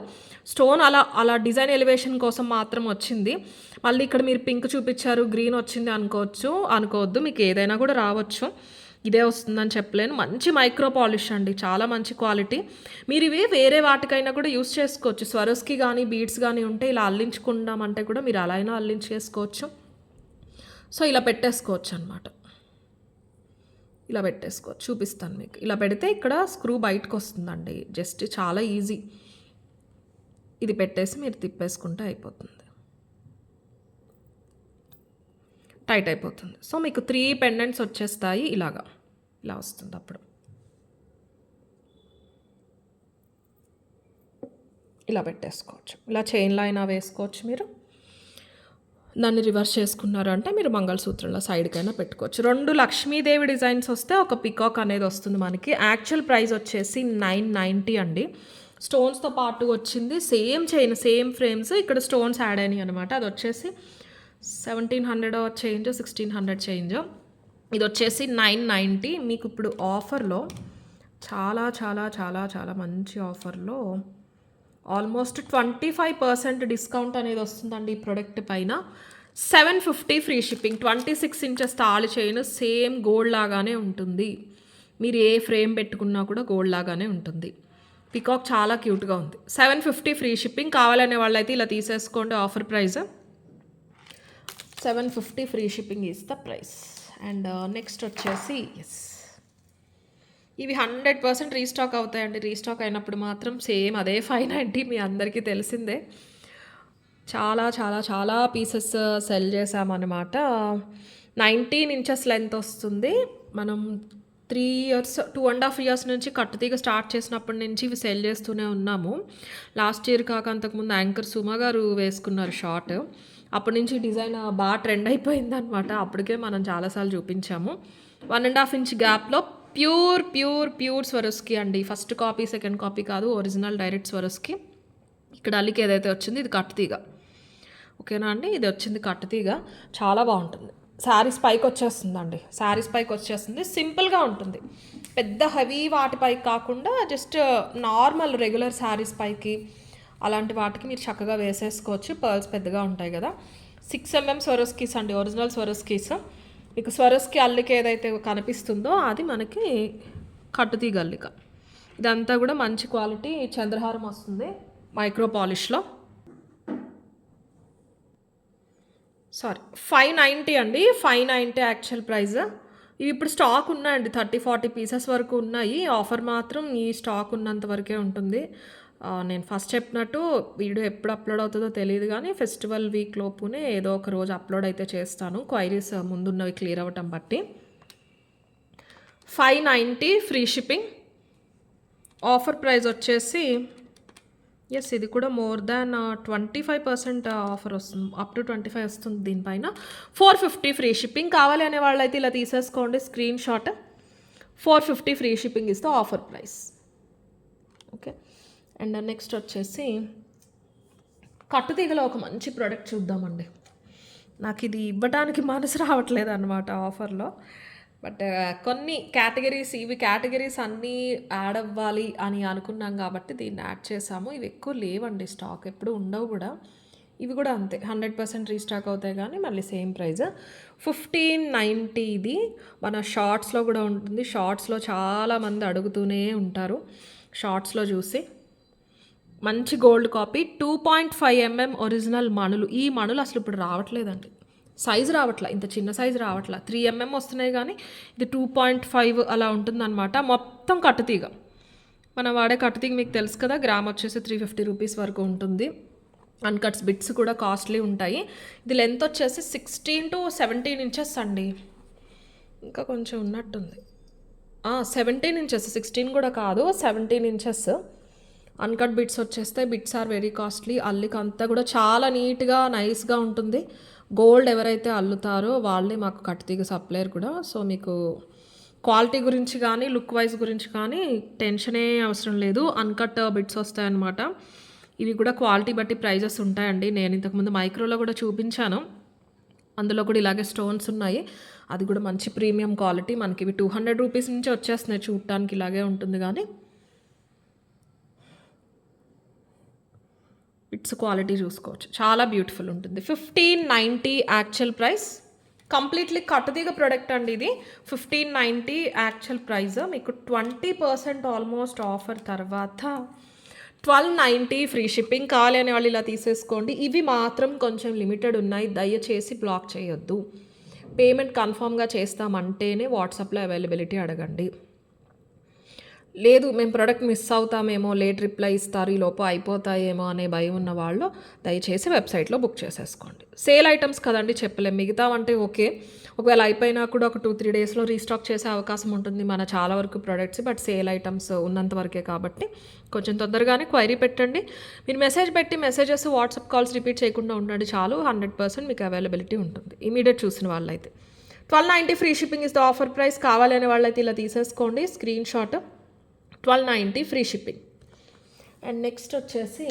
స్టోన్ అలా డిజైన్ ఎలివేషన్ కోసం మాత్రం వచ్చింది. మళ్ళీ ఇక్కడ మీరు పింక్ చూపించారు, గ్రీన్ వచ్చింది అనుకోవద్దు, మీకు ఏదైనా కూడా రావచ్చు. ఇదే వస్తుందని చెప్పలేను. మంచి మైక్రో పాలిష్ అండి, చాలా మంచి క్వాలిటీ. మీరు ఇవి వేరే వాటికైనా కూడా యూస్ చేసుకోవచ్చు. స్వరస్కి కానీ బీడ్స్ కానీ ఉంటే ఇలా అల్లించుకుందామంటే కూడా మీరు అలా అయినా అల్లించేసుకోవచ్చు. సో ఇలా పెట్టేసుకోవచ్చు అనమాట. ఇలా పెట్టేసుకోవచ్చు, చూపిస్తాను మీకు. ఇలా పెడితే ఇక్కడ స్క్రూ బయటకు వస్తుందండి, జస్ట్ చాలా ఈజీ. ఇది పెట్టేసి మీరు తిప్పేసుకుంటే అయిపోతుంది, టైట్ అయిపోతుంది. సో మీకు 3 పెండెంట్స్ వచ్చేస్తాయి. ఇలా వస్తుంది. అప్పుడు ఇలా పెట్టేసుకోవచ్చు, ఇలా చైన్లో అయినా వేసుకోవచ్చు మీరు. దాన్ని రివర్స్ చేసుకున్నారు అంటే మీరు మంగళసూత్రంలో సైడ్కైనా పెట్టుకోవచ్చు. 2 లక్ష్మీదేవి డిజైన్స్ వస్తే ఒక పికాక్ అనేది వస్తుంది మనకి. యాక్చువల్ ప్రైస్ వచ్చేసి 990 అండి. స్టోన్స్తో పాటు వచ్చింది. సేమ్ చైన్, సేమ్ ఫ్రేమ్స్, ఇక్కడ స్టోన్స్ యాడ్ అయినాయి అనమాట. అది వచ్చేసి 1700 చేంజ్, 1600 చేంజ్. ఇది వచ్చేసి 990. మీకు ఇప్పుడు ఆఫర్లో చాలా చాలా చాలా చాలా మంచి ఆఫర్లో ఆల్మోస్ట్ 25% డిస్కౌంట్ అనేది వస్తుందండి ఈ ప్రోడక్ట్ పైన. 750 ఫ్రీ షిప్పింగ్. 26 ఇంచెస్ తాళి చైన్, సేమ్ గోల్డ్ లాగానే ఉంటుంది. మీరు ఏ ఫ్రేమ్ పెట్టుకున్నా కూడా గోల్డ్ లాగానే ఉంటుంది. పికాక్ చాలా క్యూట్గా ఉంది. 750 ఫ్రీ షిప్పింగ్. కావాలనే వాళ్ళైతే ఇలా తీసేసుకోండి. Offer price 750 free shipping is the price. And next వచ్చేసి ఇవి 100% రీస్టాక్ అవుతాయండి. రీస్టాక్ అయినప్పుడు మాత్రం సేమ్ అదే 590 మీ అందరికీ తెలిసిందే. చాలా చాలా చాలా పీసెస్ సెల్ చేసామన్నమాట. 19 ఇంచెస్ లెంత్ వస్తుంది. మనం 3 ఇయర్స్ 2.5 ఇయర్స్ నుంచి కట్టుతీగ స్టార్ట్ చేసినప్పటి నుంచి ఇవి సెల్ చేస్తూనే ఉన్నాము. లాస్ట్ ఇయర్ కాక అంతకుముందు యాంకర్ సుమ గారు వేసుకున్నారు షార్ట్. అప్పటి నుంచి డిజైన్ బాగా ట్రెండ్ అయిపోయిందనమాట. అప్పటికే మనం చాలాసార్లు చూపించాము. 1.5 ఇంచ్ గ్యాప్లో ప్యూర్ స్వరస్కి అండి. ఫస్ట్ కాపీ, సెకండ్ కాపీ కాదు, ఒరిజినల్ డైరెక్ట్ స్వరస్కి. ఇక్కడ అల్లికి ఏదైతే వచ్చింది ఇది కట్టుతీగ. ఓకేనా అండి, ఇది వచ్చింది కట్టుతీగ. చాలా బాగుంటుంది. శారీస్ పైకి వచ్చేస్తుందండి. శారీస్ పైకి వచ్చేస్తుంది. సింపుల్గా ఉంటుంది. పెద్ద హెవీ వాటిపైకి కాకుండా జస్ట్ నార్మల్ రెగ్యులర్ శారీస్ పైకి అలాంటి వాటికి మీరు చక్కగా వేసేసుకోవచ్చు. పర్ల్స్ పెద్దగా ఉంటాయి కదా. 6 mm స్వరస్కీస్ అండి, ఒరిజినల్ స్వరస్కీస్. మీకు స్వరస్కి అల్లిక ఏదైతే కనిపిస్తుందో అది మనకి కట్టుతీగ అల్లిక. ఇదంతా కూడా మంచి క్వాలిటీ చంద్రహారం వస్తుంది మైక్రో పాలిష్లో. 590 అండి. 590 యాక్చువల్ ప్రైస్. ఇవి ఇప్పుడు స్టాక్ ఉన్నాయండి. 30-40 పీసెస్ వరకు ఉన్నాయి. ఆఫర్ మాత్రం ఈ స్టాక్ ఉన్నంత వరకే ఉంటుంది. నేను ఫస్ట్ చెప్పినట్టు వీడియో ఎప్పుడు అప్లోడ్ అవుతుందో తెలియదు, కానీ ఫెస్టివల్ వీక్ లోపునే ఏదో ఒక రోజు అప్లోడ్ అయితే చేస్తాను, క్వైరీస్ ముందున్నవి క్లియర్ అవ్వటం బట్టి. 590 ఫ్రీ షిప్పింగ్. ఆఫర్ ప్రైస్ వచ్చేసి ఇది కూడా మోర్ దాన్ 25% ఆఫర్ వస్తుంది. అప్ టు 25 వస్తుంది దీనిపైన. 450 ఫ్రీ షిప్పింగ్. కావాలి అనే వాళ్ళైతే ఇలా తీసేసుకోండి స్క్రీన్ షాట్. 450 ఫ్రీ షిప్పింగ్ ఇస్తే offer price. Okay. And next వచ్చేసి కట్టుతీగలో ఒక మంచి ప్రోడక్ట్ చూద్దామండి. నాకు ఇది ఇవ్వడానికి మనసు రావట్లేదు అనమాట ఆఫర్లో. బట్ కొన్ని కేటగిరీస్, ఇవి కేటగిరీస్ అన్నీ యాడ్ అవ్వాలి అని అనుకున్నాం కాబట్టి దీన్ని యాడ్ చేసాము. ఇవి ఎక్కువ లేవండి స్టాక్, ఎప్పుడు ఉండవు కూడా. ఇవి కూడా అంతే, 100% రీస్టాక్ అవుతాయి కానీ మళ్ళీ సేమ్ ప్రైస్. 1590 ఇది. మన షార్ట్స్లో కూడా ఉంటుంది. షార్ట్స్లో చాలామంది అడుగుతూనే ఉంటారు. షార్ట్స్లో చూసి మంచి గోల్డ్ కాపీ 2.5 mm ఒరిజినల్ మణులు. ఈ మణులు అసలు ఇప్పుడు రావట్లేదండి. సైజు రావట్లా, ఇంత చిన్న సైజు రావట్లా. 3 mm వస్తున్నాయి కానీ ఇది 2.5 అలా ఉంటుందన్నమాట. మొత్తం కట్టుతీగ. మనం వాడే కట్టుతీగ మీకు తెలుసు కదా, గ్రామ్ వచ్చేసి 350 రూపీస్ వరకు ఉంటుంది. అన్కట్స్ బిట్స్ కూడా కాస్ట్లీ ఉంటాయి. ఇది లెంత్ వచ్చేసి 16 to 17 ఇంచెస్ అండి. ఇంకా కొంచెం ఉన్నట్టుంది. 17 ఇంచెస్, 16 కూడా కాదు, 17 ఇంచెస్. అన్కట్ బిట్స్ వచ్చేస్తాయి. Bits are very costly. అల్లిక అంతా కూడా చాలా నీట్గా నైస్గా ఉంటుంది. గోల్డ్ ఎవరైతే అల్లుతారో వాళ్ళే మాకు కట్టుతీగ సప్లయర్ కూడా. సో మీకు క్వాలిటీ గురించి కానీ లుక్ వైజ్ గురించి కానీ టెన్షనే అవసరం లేదు. అన్కట్ బిట్స్ వస్తాయన్నమాట. ఇవి కూడా క్వాలిటీ బట్టి ప్రైజెస్ ఉంటాయండి. నేను ఇంతకుముందు మైక్రోలో కూడా చూపించాను, అందులో కూడా ఇలాగే స్టోన్స్ ఉన్నాయి. అది కూడా మంచి ప్రీమియం క్వాలిటీ. మనకి ఇవి 200 రూపీస్ నుంచి వచ్చేస్తున్నాయి. చూడటానికి ఇలాగే ఉంటుంది కానీ బిట్స్ క్వాలిటీ చూసుకోవచ్చు, చాలా బ్యూటిఫుల్ ఉంటుంది. 1590 యాక్చువల్ ప్రైస్. కంప్లీట్లీ కట్టుతీగ ప్రోడక్ట్ అండి ఇది. 1590 యాక్చువల్ ప్రైస్. మీకు 20% ఆల్మోస్ట్ ఆఫర్ తర్వాత 1290 ఫ్రీ షిప్పింగ్. కావాలి అనే వాళ్ళు ఇలా తీసేసుకోండి. ఇవి మాత్రం కొంచెం లిమిటెడ్ ఉన్నాయి, దయచేసి బ్లాక్ చేయొద్దు. పేమెంట్ కన్ఫామ్గా చేస్తామంటేనే వాట్సాప్లో అవైలబిలిటీ అడగండి, లేదు మేము ప్రోడక్ట్ మిస్ అవుతామేమో, లేట్ రిప్లై ఇస్తారు, ఈలోపు అయిపోతాయేమో అనే భయం ఉన్న వాళ్ళు దయచేసి వెబ్సైట్లో బుక్ చేసేసుకోండి. సేల్ ఐటమ్స్ కదండి, చెప్పలేం. మిగతావంటే ఓకే, ఒకవేళ అయిపోయినా కూడా ఒక 2-3 డేస్లో రీస్టాక్ చేసే అవకాశం ఉంటుంది మన చాలా వరకు ప్రోడక్ట్స్. బట్ సేల్ ఐటమ్స్ ఉన్నంత వరకే కాబట్టి కొంచెం తొందరగానే క్వైరీ పెట్టండి. మీరు మెసేజ్ పెట్టి మెసేజెస్, వాట్సాప్ కాల్స్ రిపీట్ చేయకుండా ఉండండి చాలు. 100% మీకు అవైలబిలిటీ ఉంటుంది ఇమీడియట్ చూసిన వాళ్ళైతే. 1290 free shipping is the offer price. కావాలనే వాళ్ళైతే ఇలా తీసేసుకోండి screen shot. 1290 free shipping. And next వచ్చేసి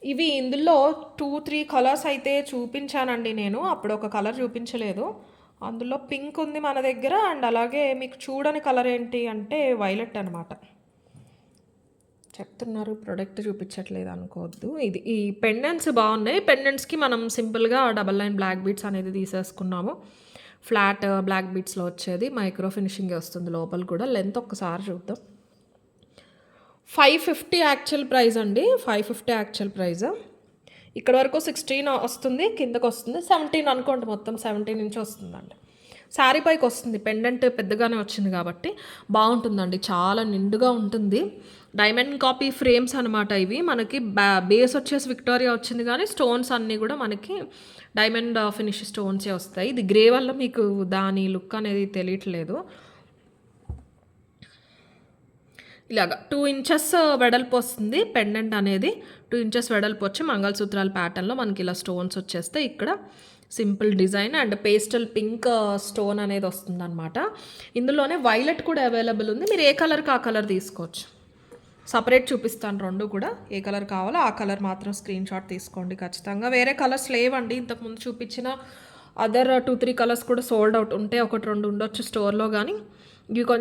ఇవి ఇందులో 2-3 కలర్స్ అయితే చూపించానండి నేను. అప్పుడు ఒక కలర్ చూపించలేదు. అందులో పింక్ ఉంది మన దగ్గర. అండ్ అలాగే మీకు చూడని కలర్ ఏంటి అంటే వైలెట్ అనమాట. చెప్తున్నారు ప్రోడక్ట్ చూపించట్లేదు అనుకోవద్దు. ఈ పెండెంట్స్ బాగున్నాయి. పెండెంట్స్కి మనం సింపుల్గా డబల్ లైన్ బ్లాక్ బీట్స్ అనేది తీసేసుకున్నాము. ఫ్లాట్ బ్లాక్ బీట్స్లో వచ్చేది మైక్రో ఫినిషింగ్ వస్తుంది లోపల కూడా. లెంత్ ఒక్కసారి చూద్దాం. 550 యాక్చువల్ ప్రైస్ అండి. 550 యాక్చువల్ ప్రైస్. ఇక్కడ వరకు 16 వస్తుంది, కిందకు వస్తుంది 17 అనుకోండి. మొత్తం 17 నుంచి వస్తుందండి. శారీ పైకి వస్తుంది. పెండెంట్ పెద్దగానే వచ్చింది కాబట్టి బాగుంటుందండి, చాలా నిండుగా ఉంటుంది. డైమండ్ కాపీ ఫ్రేమ్స్ అనమాట ఇవి. మనకి బేస్ వచ్చేసి విక్టోరియా వచ్చింది కానీ స్టోన్స్ అన్నీ కూడా మనకి డైమండ్ ఫినిష్ స్టోన్సే వస్తాయి. ఇది గ్రే వల్ల మీకు దాని లుక్ అనేది తెలియట్లేదు. ఇలాగా 2 ఇంచెస్ వెడల్పు వస్తుంది పెండెంట్ అనేది. 2 ఇంచెస్ వెడల్పు వచ్చి మంగళసూత్రాల ప్యాటర్న్లో మనకి ఇలా స్టోన్స్ వచ్చేస్తే ఇక్కడ simple design and pastel pink stone అనేది వస్తుందన్నమాట. ఇందులోనే వైలెట్ కూడా అవైలబుల్ ఉంది. మీరు ఏ కలర్కి ఆ కలర్ తీసుకోవచ్చు. సపరేట్ చూపిస్తాను రెండు కూడా. ఏ కలర్ కావాలో ఆ కలర్ మాత్రం స్క్రీన్ షాట్ తీసుకోండి ఖచ్చితంగా. వేరే కలర్స్ లేవండి. ఇంతకుముందు చూపించిన అదర్ 2-3 కలర్స్ కూడా సోల్డ్ అవుట్ ఉంటే 1-2 ఉండొచ్చు స్టోర్లో. కానీ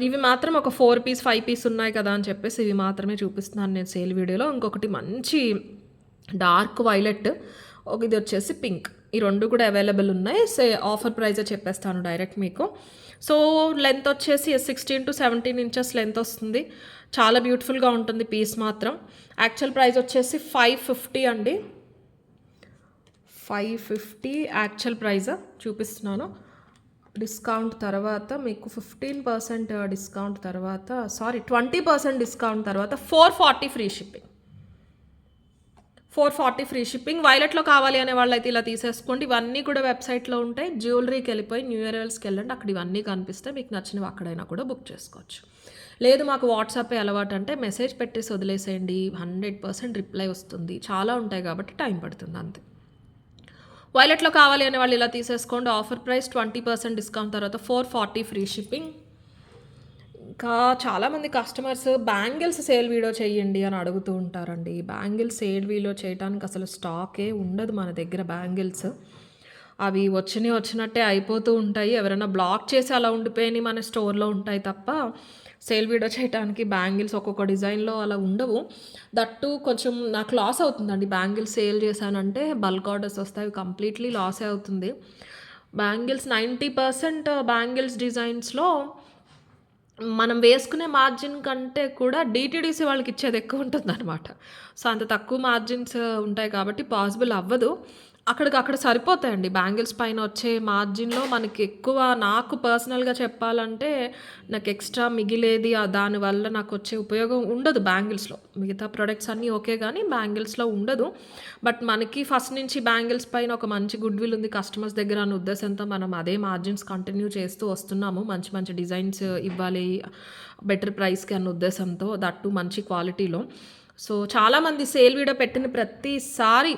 ఇవి మాత్రం ఒక 4 పీస్ 5 పీస్ ఉన్నాయి కదా అని చెప్పేసి ఇవి మాత్రమే చూపిస్తున్నాను నేను సేల్ వీడియోలో. ఇంకొకటి మంచి డార్క్ వైలెట్, ఇది వచ్చేసి పింక్. ఈ రెండు కూడా అవైలబుల్ ఉన్నాయి. ఆఫర్ ప్రైజే చెప్పేస్తాను డైరెక్ట్ మీకు. సో లెంత్ వచ్చేసి 16 to 17 ఇంచెస్ లెంత్ వస్తుంది. చాలా బ్యూటిఫుల్గా ఉంటుంది పీస్ మాత్రం. యాక్చువల్ ప్రైస్ వచ్చేసి 550 అండి. 550 యాక్చువల్ ప్రైస్ చూపిస్తున్నాను. డిస్కౌంట్ తర్వాత మీకు 15% డిస్కౌంట్ తర్వాత 20% డిస్కౌంట్ తర్వాత 440 ఫ్రీ షిప్పింగ్. 440 free shipping. వైలెట్లో కావాలి అనే వాళ్ళు అయితే ఇలా తీసేసుకోండి. ఇవన్నీ కూడా వెబ్సైట్లో ఉంటాయి. జ్యువెలరీకి వెళ్ళిపోయి న్యూ ఇయర్ వేల్స్కి వెళ్ళండి, అక్కడ ఇవన్నీ కనిపిస్తాయి. మీకు నచ్చినవి అక్కడైనా కూడా బుక్ చేసుకోవచ్చు. లేదు మాకు వాట్సాపే అలవాటు అంటే మెసేజ్ పెట్టేసి వదిలేసేయండి. 100% రిప్లై వస్తుంది. చాలా ఉంటాయి కాబట్టి టైం పడుతుంది అంతే. వైలెట్లో కావాలి అనే వాళ్ళు ఇలా తీసేసుకోండి. ఆఫర్ ప్రైస్ 20% డిస్కౌంట్ తర్వాత 440 ఫ్రీ షిప్పింగ్. ఇంకా చాలామంది కస్టమర్స్ బ్యాంగిల్స్ సేల్ వీడియో చేయండి అని అడుగుతూ ఉంటారండి. బ్యాంగిల్స్ సేల్ వీడియో చేయడానికి అసలు స్టాకే ఉండదు మన దగ్గర. బ్యాంగిల్స్ అవి వచ్చినట్టే అయిపోతూ ఉంటాయి. ఎవరైనా బ్లాక్ చేసి అలా ఉండిపోయి మన స్టోర్లో ఉంటాయి తప్ప సేల్ వీడియో చేయడానికి బ్యాంగిల్స్ ఒక్కొక్క డిజైన్లో అలా ఉండవు. దట్టు కొంచెం నాకు లాస్ అవుతుందండి. బ్యాంగిల్స్ సేల్ చేశానంటే బల్క్ ఆర్డర్స్ వస్తాయి, కంప్లీట్లీ లాసే అవుతుంది. బ్యాంగిల్స్ 90% బ్యాంగిల్స్ డిజైన్స్లో మనం వేసుకునే మార్జిన్ కంటే కూడా డిటీడీసీ వాళ్ళకి ఇచ్చేది ఎక్కువ ఉంటుందన్నమాట. సో అంత తక్కువ మార్జిన్స్ ఉంటాయి కాబట్టి పాసిబుల్ అవ్వదు. అక్కడ సరిపోతాయండి. బ్యాంగిల్స్ పైన వచ్చే మార్జిన్లో మనకి ఎక్కువ, నాకు పర్సనల్గా చెప్పాలంటే నాకు ఎక్స్ట్రా మిగిలేది దానివల్ల నాకు వచ్చే ఉపయోగం ఉండదు బ్యాంగిల్స్లో. మిగతా ప్రొడక్ట్స్ అన్నీ ఓకే కానీ బ్యాంగిల్స్లో ఉండదు. బట్ మనకి ఫస్ట్ నుంచి బ్యాంగిల్స్ పైన ఒక మంచి గుడ్ విల్ ఉంది కస్టమర్స్ దగ్గర అన్న ఉద్దేశంతో మనం అదే మార్జిన్స్ కంటిన్యూ చేస్తూ వస్తున్నాము. మంచి మంచి డిజైన్స్ ఇవ్వాలి బెటర్ ప్రైస్కి అన్న ఉద్దేశంతో, దట్టు మంచి క్వాలిటీలో. సో చాలామంది సేల్ వీడియో పెట్టిన ప్రతిసారి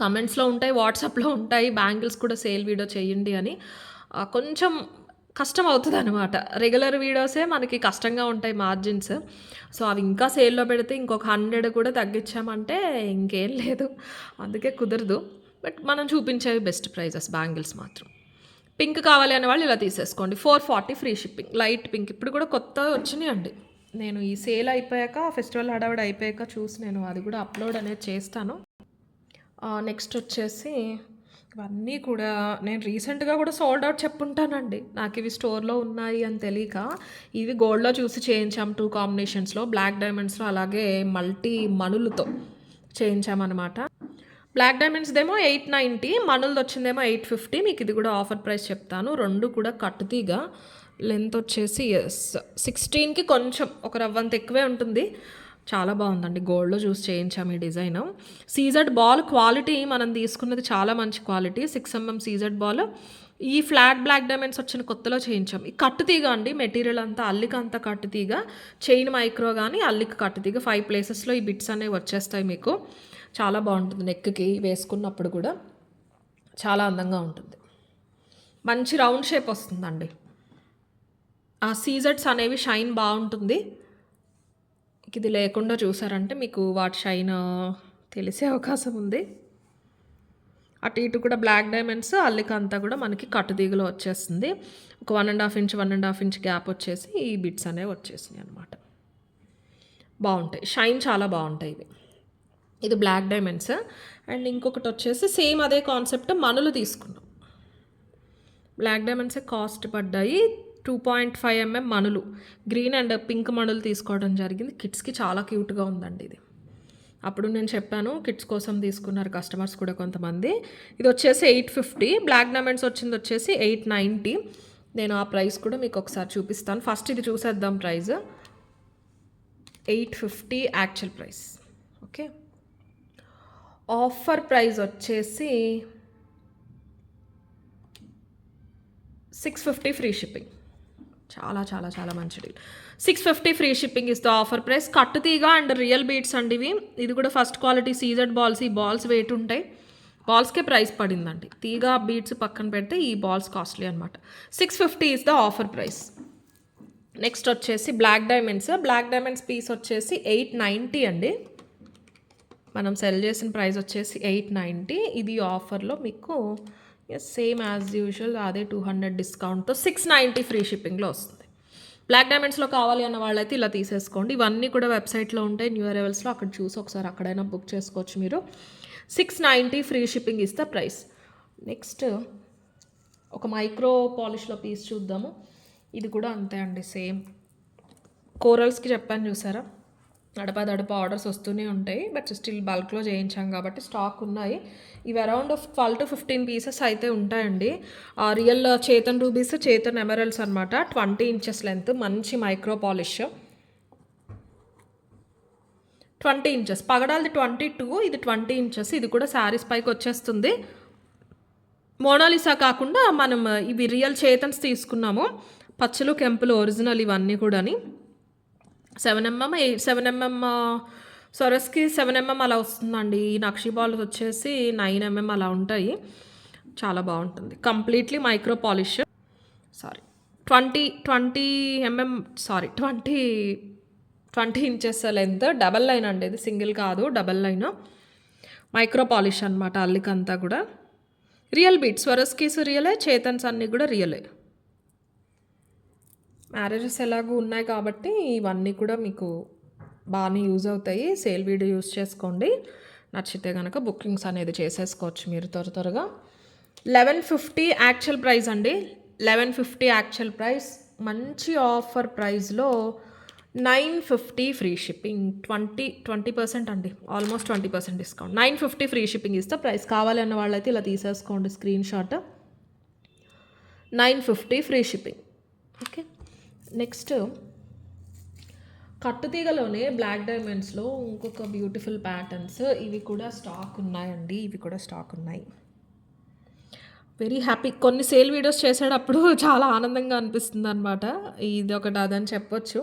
కమెంట్స్లో ఉంటాయి, వాట్సాప్లో ఉంటాయి, బ్యాంగిల్స్ కూడా సేల్ వీడియో చేయండి అని. కొంచెం కష్టం అవుతుంది అనమాట. రెగ్యులర్ వీడియోసే మనకి కష్టంగా ఉంటాయి మార్జిన్స్. సో అవి ఇంకా సేల్లో పెడితే ఇంకొక 100 కూడా తగ్గించామంటే ఇంకేం లేదు, అందుకే కుదరదు. బట్ మనం చూపించేవి బెస్ట్ ప్రైజెస్ బ్యాంగిల్స్ మాత్రం. పింక్ కావాలి అనే వాళ్ళు ఇలా తీసేసుకోండి. 440 ఫ్రీ షిప్పింగ్. లైట్ పింక్ ఇప్పుడు కూడా కొత్త వచ్చినాయి అండి. నేను ఈ సేల్ అయిపోయాక, ఫెస్టివల్ హడావిడి అయిపోయాక చూసి నేను అది కూడా అప్లోడ్ అనేది చేస్తాను. నెక్స్ట్ వచ్చేసి ఇవన్నీ కూడా నేను రీసెంట్గా కూడా సోల్డ్ అవుట్ చెప్పుంటానండి. నాకు ఇవి స్టోర్లో ఉన్నాయి అని తెలియక. ఇవి గోల్డ్లో చూసి చేయించాం 2 కాంబినేషన్స్లో, బ్లాక్ డైమండ్స్లో అలాగే మల్టీ మణులతో చేయించామన్నమాట. బ్లాక్ డైమండ్స్దేమో 890, మణులది వచ్చిందేమో 850. మీకు ఇది కూడా ఆఫర్ ప్రైస్ చెప్తాను. రెండు కూడా కట్టుతీగా లెంత్ వచ్చేసి 16కి కొంచెం ఒక రవ్వంత ఎక్కువే ఉంటుంది. చాలా బాగుందండి. గోల్డ్‌లో చూసి చేయించాము ఈ డిజైను. సీజెడ్ బాల్ క్వాలిటీ మనం తీసుకున్నది చాలా మంచి క్వాలిటీ. 6 CZ ball. ఈ ఫ్లాట్ బ్లాక్ డైమండ్స్ వచ్చిన కొత్తలో చేయించాం. ఈ కట్టు తీగ అండి. మెటీరియల్ అంతా అల్లిక అంతా కట్టు తీగ. చైన్ మైక్రో గానీ అల్లిక కట్టు తీగ. 5 ప్లేసెస్‌లో ఈ బిట్స్ అనేవి వచ్చేస్తాయి మీకు. చాలా బాగుంటుంది. నెక్‌కి వేసుకున్నప్పుడు కూడా చాలా అందంగా ఉంటుంది. మంచి రౌండ్ షేప్ వస్తుందండి. ఆ సీజెడ్స్ అనేవి షైన్ బాగుంటుంది. ఇది లేకుండా చూసారంటే మీకు వాటి షైన్ తెలిసే అవకాశం ఉంది. అటు ఇటు కూడా బ్లాక్ డైమండ్స్ అల్లిక అంతా కూడా మనకి కట్టుతీగలో వచ్చేస్తుంది. ఒక 1.5 ఇంచ్ గ్యాప్ వచ్చేసి ఈ బిట్స్ అనేవి వచ్చేసినాయి అనమాట. బాగుంటాయి. షైన్ చాలా బాగుంటాయి ఇవి. ఇది బ్లాక్ డైమండ్స్. అండ్ ఇంకొకటి వచ్చేసి సేమ్ అదే కాన్సెప్ట్ మణులు తీసుకున్నాం. బ్లాక్ డైమండ్సే కాస్ట్ పడ్డాయి. 2.5 మణులు, గ్రీన్ అండ్ పింక్ మణులు తీసుకోవడం జరిగింది. కిడ్స్కి చాలా క్యూట్గా ఉందండి ఇది. అప్పుడు నేను చెప్పాను కిడ్స్ కోసం తీసుకున్నారు కస్టమర్స్ కూడా కొంతమంది. ఇది వచ్చేసి 850. బ్లాక్ డైమండ్స్ వచ్చింది వచ్చేసి 890. నేను ఆ ప్రైస్ కూడా మీకు ఒకసారి చూపిస్తాను. ఫస్ట్ ఇది చూసేద్దాం price. 850 actual price. Okay, offer price వచ్చేసి 650 ఫ్రీ షిప్పింగ్. చాలా చాలా చాలా మంచి deal. 650 free shipping is the offer price. కట్టు తీగ అండ్ రియల్ బీట్స్ అండి ఇవి. ఇది కూడా ఫస్ట్ క్వాలిటీ సీజెడ్ బాల్స్. ఈ బాల్స్ వెయిట్ ఉంటాయి. బాల్స్కే ప్రైస్ పడిందండి. తీగ బీట్స్ పక్కన పెడితే ఈ బాల్స్ కాస్ట్లీ అనమాట. 650 is the offer price. Next వచ్చేసి black diamonds. Black diamonds piece వచ్చేసి 890 అండి. మనం సెల్ చేసిన ప్రైస్ వచ్చేసి 890. ఇది ఆఫర్లో మీకు సేమ్ యాజ్ యూజువల్ అదే 200 డిస్కౌంట్తో 690 ఫ్రీ షిప్పింగ్లో వస్తుంది. బ్లాక్ డైమండ్స్లో కావాలి అన్న వాళ్ళైతే ఇలా తీసేసుకోండి. ఇవన్నీ కూడా వెబ్సైట్లో ఉంటాయి, న్యూ అరైవల్స్లో. అక్కడ చూసి ఒకసారి అక్కడైనా బుక్ చేసుకోవచ్చు మీరు. 690 free shipping is the price. Next ఒక మైక్రో పాలిష్లో పీస్ చూద్దాము. ఇది కూడా అంతే అండి, సేమ్ కోరల్స్కి చెప్పాను చూసారా, దడప ఆర్డర్స్ వస్తూనే ఉంటాయి. బట్ స్టిల్ బల్క్లో చేయించాం కాబట్టి స్టాక్ ఉన్నాయి. ఇవి అరౌండ్ 12 to 15 పీసెస్ అయితే ఉంటాయండి. Real Chetan rubies, Chetan emeralds అనమాట. 20 ఇంచెస్ లెంత్, మంచి మైక్రో పాలిష్. 20 ఇంచెస్. పగడాలది 22, ఇది 20 ఇంచెస్. ఇది కూడా శారీస్ పైకి వచ్చేస్తుంది. మోనాలిసా కాకుండా మనం ఇవి రియల్ చేతన్స్ తీసుకున్నాము. పచ్చలు కెంపులు ఒరిజినల్ ఇవన్నీ కూడాని. 7mm సొరస్కి 7mm అలా వస్తుందండి. ఈ నక్షి బాల్ వచ్చేసి 9mm అలా ఉంటాయి. చాలా బాగుంటుంది. Completely micro polish. 20 inches length. Double line అండి, ఇది సింగిల్ కాదు, డబల్ లైన్. మైక్రో పాలిష్ అనమాట అల్లికంతా కూడా. రియల్ బీట్ స్వరస్కీస్ రియలే, చేతన్స్ అన్నీ కూడా రియలే. మ్యారేజెస్ ఎలాగూ ఉన్నాయి కాబట్టి ఇవన్నీ కూడా మీకు బాగానే యూజ్ అవుతాయి. సేల్ వీడియో యూజ్ చేసుకోండి. నచ్చితే కనుక బుకింగ్స్ అనేది చేసేసుకోవచ్చు మీరు త్వరగా. 1150 యాక్చువల్ ప్రైస్ అండి. 1150 యాక్చువల్ ప్రైస్. మంచి ఆఫర్ ప్రైస్లో 950 ఫ్రీ షిప్పింగ్. 20% అండి, ఆల్మోస్ట్ 20% డిస్కౌంట్. 950 ఫ్రీ షిప్పింగ్ ఇస్తే ప్రైస్. కావాలి అన్న వాళ్ళైతే ఇలా తీసేసుకోండి screenshot. 950 free shipping. Okay, next కట్టుతీగలోనే బ్లాక్ డైమండ్స్లో ఇంకొక బ్యూటిఫుల్ ప్యాటర్న్స్. ఇవి కూడా స్టాక్ ఉన్నాయండి. Very happy. కొన్ని సేల్ వీడియోస్ చేసేటప్పుడు చాలా ఆనందంగా అనిపిస్తుంది అనమాట. ఇది ఒకటి అదని చెప్పొచ్చు.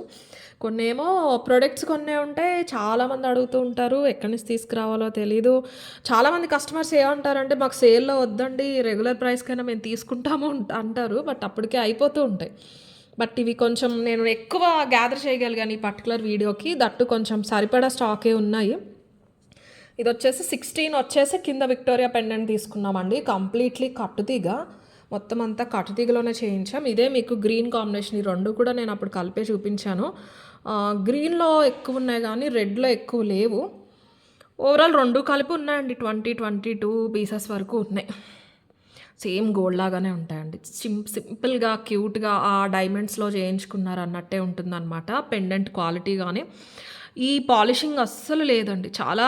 కొన్ని ఏమో ప్రొడక్ట్స్ కొన్ని ఉంటాయి, చాలామంది అడుగుతూ ఉంటారు, ఎక్కడి నుంచి తీసుకురావాలో తెలీదు. చాలామంది కస్టమర్స్ ఏమంటారంటే మాకు సేల్లో వద్దండి, రెగ్యులర్ ప్రైస్కైనా మేము తీసుకుంటాము అంటారు. బట్ అప్పటికే అయిపోతూ ఉంటాయి. బట్ ఇవి కొంచెం నేను ఎక్కువ గ్యాదర్ చేయగలిగాను ఈ పర్టికులర్ వీడియోకి. దట్టు కొంచెం సరిపడా స్టాకే ఉన్నాయి. ఇది వచ్చేసి 16 వచ్చేసి కింద విక్టోరియా పెండెంట్ తీసుకున్నామండి. కంప్లీట్లీ కట్టుతీగ, మొత్తం అంతా కట్టుతీగలోనే చేయించాం. ఇదే మీకు గ్రీన్ కాంబినేషన్. ఈ రెండు కూడా నేను అప్పుడు కలిపే చూపించాను. గ్రీన్లో ఎక్కువ ఉన్నాయి కానీ రెడ్లో ఎక్కువ లేవు. ఓవరాల్ రెండు కలిపి ఉన్నాయండి. 22 పీసెస్ వరకు ఉన్నాయి. సేమ్ గోల్డ్ లాగానే ఉంటాయండి. సింపుల్గా క్యూట్గా ఆ డైమండ్స్లో చేయించుకున్నారు అన్నట్టే ఉంటుందన్నమాట. పెండెంట్ క్వాలిటీ కానీ ఈ పాలిషింగ్ అస్సలు లేదండి. చాలా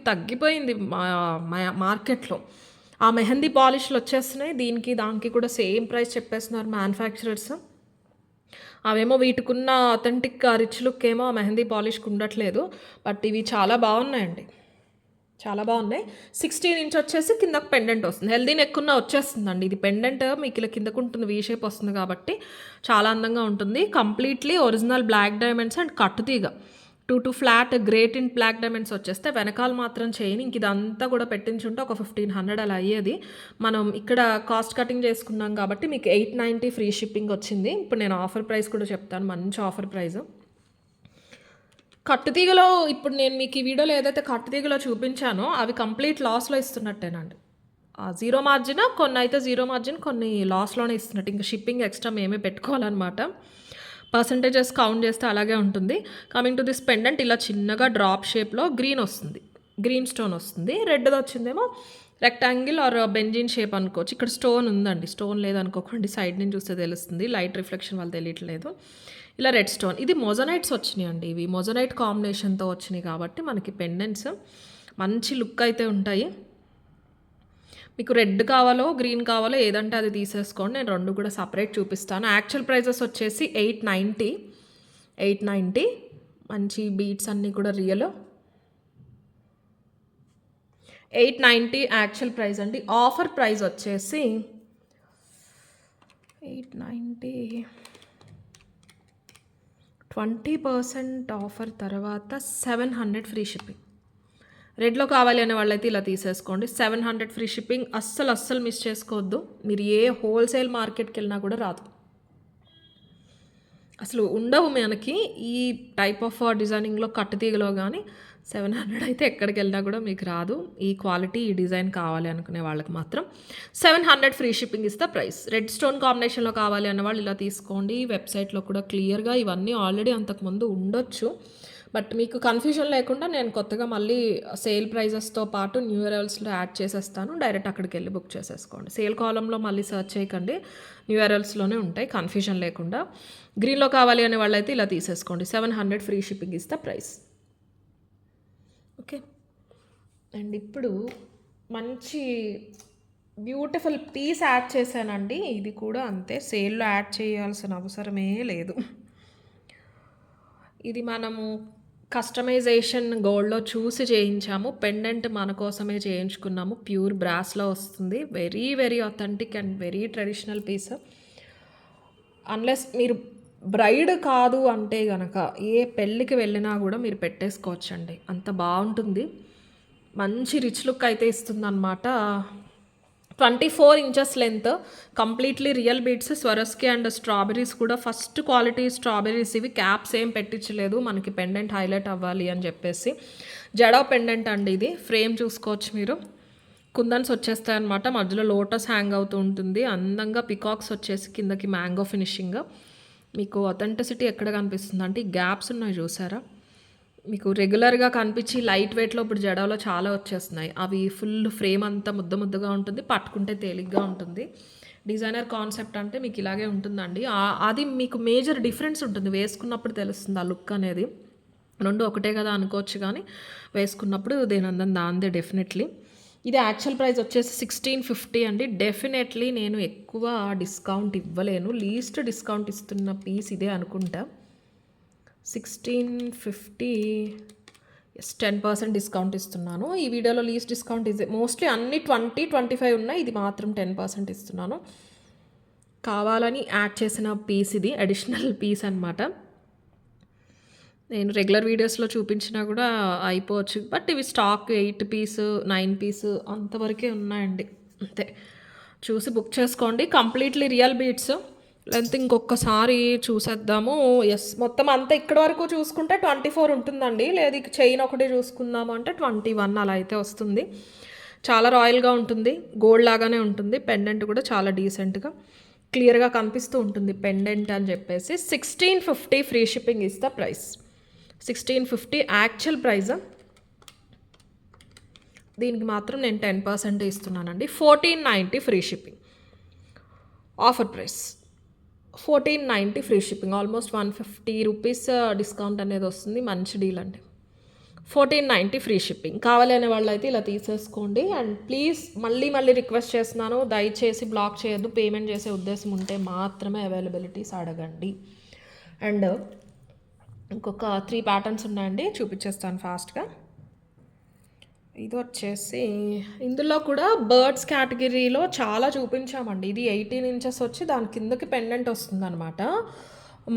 తగ్గిపోయింది మార్కెట్లో. ఆ మెహందీ పాలిష్లు వచ్చేస్తున్నాయి. దానికి కూడా సేమ్ ప్రైస్ చెప్పేస్తున్నారు మ్యానుఫ్యాక్చరర్స్. అవేమో వీటికున్న అథెంటిక్ రిచ్ లుక్ ఏమో మెహందీ పాలిష్కి ఉండట్లేదు. బట్ ఇవి చాలా బాగున్నాయండి, చాలా బాగున్నాయి. 16 ఇంచ్ వచ్చేసి కిందకు పెండెంట్ వస్తుంది. హెల్దీ నెక్ ఉన్న వచ్చేస్తుందండి. ఇది పెండెంట్ మీకు ఇలా కిందకు ఉంటుంది, వీ షేప్ వస్తుంది కాబట్టి చాలా అందంగా ఉంటుంది. Completely original black diamonds and కట్టుతీగ 2 flat great in black diamonds వచ్చేస్తే వెనకాల మాత్రం చైన్. ఇంక ఇదంతా కూడా పెట్టించుంటే ఒక 1500 అలా అయ్యేది. మనం ఇక్కడ కాస్ట్ కటింగ్ చేసుకున్నాం కాబట్టి మీకు 890 ఫ్రీ షిప్పింగ్ వచ్చింది. ఇప్పుడు నేను ఆఫర్ ప్రైస్ కూడా చెప్తాను, మంచి ఆఫర్ ప్రైస్. కట్టుతీగలో ఇప్పుడు నేను మీకు ఈ వీడియోలో ఏదైతే కట్టుతీగలో చూపించానో అవి కంప్లీట్ లాస్లో ఇస్తున్నట్టేనండి. జీరో మార్జిన్, కొన్ని అయితే జీరో మార్జిన్, కొన్ని లాస్లోనే ఇస్తున్నట్టు. ఇంకా షిప్పింగ్ ఎక్స్ట్రా మేమే పెట్టుకోవాలన్నమాట. పర్సంటేజెస్ కౌంట్ చేస్తే అలాగే ఉంటుంది. కమింగ్ టు దిస్ పెండెంట్ ఇలా చిన్నగా డ్రాప్ షేప్లో గ్రీన్ వస్తుంది, గ్రీన్ స్టోన్ వస్తుంది. రెడ్ది వచ్చిందేమో రెక్టాంగిల్ ఆర్ బెంజిన్ షేప్ అనుకోవచ్చు. ఇక్కడ స్టోన్ ఉందండి, స్టోన్ లేదనుకోకండి, సైడ్ నుంచి చూస్తే తెలుస్తుంది, లైట్ రిఫ్లెక్షన్ వల్ల తెలియట్లేదు. ఇలా రెడ్ స్టోన్, ఇది మొజనైట్స్ వచ్చినాయి అండి. ఇవి మొజనైట్ కాంబినేషన్తో వచ్చినాయి కాబట్టి మనకి పెండెంట్స్ మంచి లుక్ అయితే ఉంటాయి. మీకు రెడ్ కావాలో గ్రీన్ కావాలో ఏదంటే అది తీసేసుకోండి, నేను రెండు కూడా సపరేట్ చూపిస్తాను. యాక్చువల్ ప్రైజెస్ వచ్చేసి 890. మంచి బీట్స్ అన్నీ కూడా రియల్ 890 యాక్చువల్ ప్రైస్ అండి. ఆఫర్ ప్రైస్ వచ్చేసి 890, 20% ఆఫర్ తర్వాత 700 ఫ్రీ షిప్పింగ్. రెడ్లో కావాలి అనే వాళ్ళైతే ఇలా తీసేసుకోండి. 700 ఫ్రీ షిప్పింగ్. అస్సలు మిస్ చేసుకోవద్దు. మీరు ఏ హోల్సేల్ మార్కెట్కి వెళ్ళినా కూడా రాదు, అసలు ఉండవు మనకి ఈ టైప్ ఆఫ్ డిజైనింగ్లో కట్టుతీగలో. కానీ 700 అయితే ఎక్కడికి వెళ్ళినా కూడా మీకు రాదు. ఈ క్వాలిటీ ఈ డిజైన్ కావాలి అనుకునే వాళ్ళకి మాత్రం 700 ఫ్రీ షిప్పింగ్ ఇస్తే ప్రైస్. రెడ్ స్టోన్ కాంబినేషన్లో కావాలి అన్న వాళ్ళు ఇలా తీసుకోండి. వెబ్సైట్లో కూడా క్లియర్గా ఇవన్నీ ఆల్రెడీ అంతకుముందు ఉండొచ్చు, బట్ మీకు కన్ఫ్యూజన్ లేకుండా నేను కొత్తగా మళ్ళీ సేల్ ప్రైజెస్తో పాటు న్యూ అరైవల్స్లో యాడ్ చేసేస్తాను. డైరెక్ట్ అక్కడికి వెళ్ళి బుక్ చేసేసుకోండి. సేల్ కాలంలో మళ్ళీ సర్చ్ చేయకండి, న్యూ అరైవల్స్లోనే ఉంటాయి, కన్ఫ్యూజన్ లేకుండా. గ్రీన్లో కావాలి అనే వాళ్ళైతే ఇలా తీసేసుకోండి. 700 ఫ్రీ షిప్పింగ్ ఇస్తే ప్రైస్. ఓకే, అండ్ ఇప్పుడు మంచి బ్యూటిఫుల్ పీస్ యాడ్ చేశానండి. ఇది కూడా అంతే, సేల్లో యాడ్ చేయాల్సిన అవసరమే లేదు. ఇది మనము కస్టమైజేషన్ గోల్డ్లో చూసి చేయించాము. పెండెంట్ మన కోసమే చేయించుకున్నాము. ప్యూర్ బ్రాస్లో వస్తుంది. Very very authentic and very traditional piece. Unless మీరు బ్రైడ్ కాదు అంటే కనుక ఏ పెళ్ళికి వెళ్ళినా కూడా మీరు పెట్టేసుకోవచ్చండి, అంత బాగుంటుంది. మంచి రిచ్ లుక్ అయితే ఇస్తుంది అనమాట. 24 inches length, completely real beads, స్వరస్కి and strawberries కూడా ఫస్ట్ క్వాలిటీ స్ట్రాబెరీస్. ఇవి క్యాప్స్ ఏం పెట్టించలేదు, మనకి పెండెంట్ హైలైట్ అవ్వాలి అని చెప్పేసి. జడా పెండెంట్ అండి ఇది. ఫ్రేమ్ చూసుకోవచ్చు మీరు, కుందన్స్ వచ్చేస్తాయి అనమాట. మధ్యలో లోటస్ హ్యాంగ్ అవుతూ ఉంటుంది. అందంగా పికాక్స్ వచ్చేసి కిందకి మ్యాంగో ఫినిషింగ్. మీకు అథెంటిసిటీ ఎక్కడ కనిపిస్తుంది అంటే ఈ గ్యాప్స్ ఉన్నాయి చూసారా, మీకు రెగ్యులర్గా కనిపించి లైట్ వెయిట్లో ఇప్పుడు జడాలో చాలా వచ్చేస్తున్నాయి. అవి ఫుల్ ఫ్రేమ్ అంతా ముద్దగా ఉంటుంది, పట్టుకుంటే తేలిగ్గా ఉంటుంది. డిజైనర్ కాన్సెప్ట్ అంటే మీకు ఇలాగే ఉంటుందండి. అది మీకు మేజర్ డిఫరెన్స్ ఉంటుంది, వేసుకున్నప్పుడు తెలుస్తుంది ఆ లుక్ అనేది. రెండు ఒకటే కదా అనుకోవచ్చు, కానీ వేసుకున్నప్పుడు దేని అందం దాందే డెఫినెట్లీ. ఇది యాక్చువల్ ప్రైస్ వచ్చేసి 1650 అండి. డెఫినెట్లీ నేను ఎక్కువ డిస్కౌంట్ ఇవ్వలేను, లీస్ట్ డిస్కౌంట్ ఇస్తున్న పీస్ ఇదే అనుకుంటా. 1650, 10% డిస్కౌంట్ ఇస్తున్నాను ఈ వీడియోలో. లీస్ట్ డిస్కౌంట్ ఇదే. మోస్ట్లీ అన్ని 20-25 ఉన్నాయి, ఇది మాత్రం 10% ఇస్తున్నాను. కావాలని యాడ్ చేసిన పీస్ ఇది, అడిషనల్ పీస్ అనమాట. నేను రెగ్యులర్ వీడియోస్లో చూపించినా కూడా అయిపోవచ్చు, బట్ ఇవి స్టాక్ 8 పీస్ 9 పీస్ అంతవరకే ఉన్నాయండి, అంతే. చూసి బుక్ చేసుకోండి. Completely real beads. లెంత్ ఇంకొకసారి చూసేద్దాము. ఎస్, మొత్తం అంతా ఇక్కడ వరకు చూసుకుంటే 24 ఉంటుందండి. లేదు చైన్ ఒకటి చూసుకుందాము అంటే 21 అలా అయితే వస్తుంది. చాలా రాయల్గా ఉంటుంది, గోల్డ్ లాగానే ఉంటుంది. పెండెంట్ కూడా చాలా డీసెంట్గా క్లియర్గా కనిపిస్తూ ఉంటుంది పెండెంట్ అని చెప్పేసి. 1650 free shipping is the price. 1650 actual price. దీనికి మాత్రం నేను 10% ఇస్తున్నానండి. 1490 free shipping. Offer price 1490 free shipping. Almost 150 rupees discount అనేది వస్తుంది. మంచి డీల్ అండి. 1490 ఫ్రీ షిప్పింగ్. కావాలి అనే వాళ్ళు అయితే ఇలా తీసేసుకోండి. అండ్ ప్లీజ్ మళ్ళీ రిక్వెస్ట్ చేస్తున్నాను, దయచేసి బ్లాక్ చేయొద్దు. పేమెంట్ చేసే ఉద్దేశం ఉంటే మాత్రమే అవైలబిలిటీస్ అడగండి. అండ్ ఇంకొక 3 ప్యాటర్న్స్ ఉన్నాయండి, చూపించేస్తాను ఫాస్ట్గా. ఇది వచ్చేసి ఇందులో కూడా బర్డ్స్ కేటగిరీలో చాలా చూపించామండి. ఇది 18 ఇంచెస్ వచ్చి దాని కిందకి పెండెంట్ వస్తుందనమాట.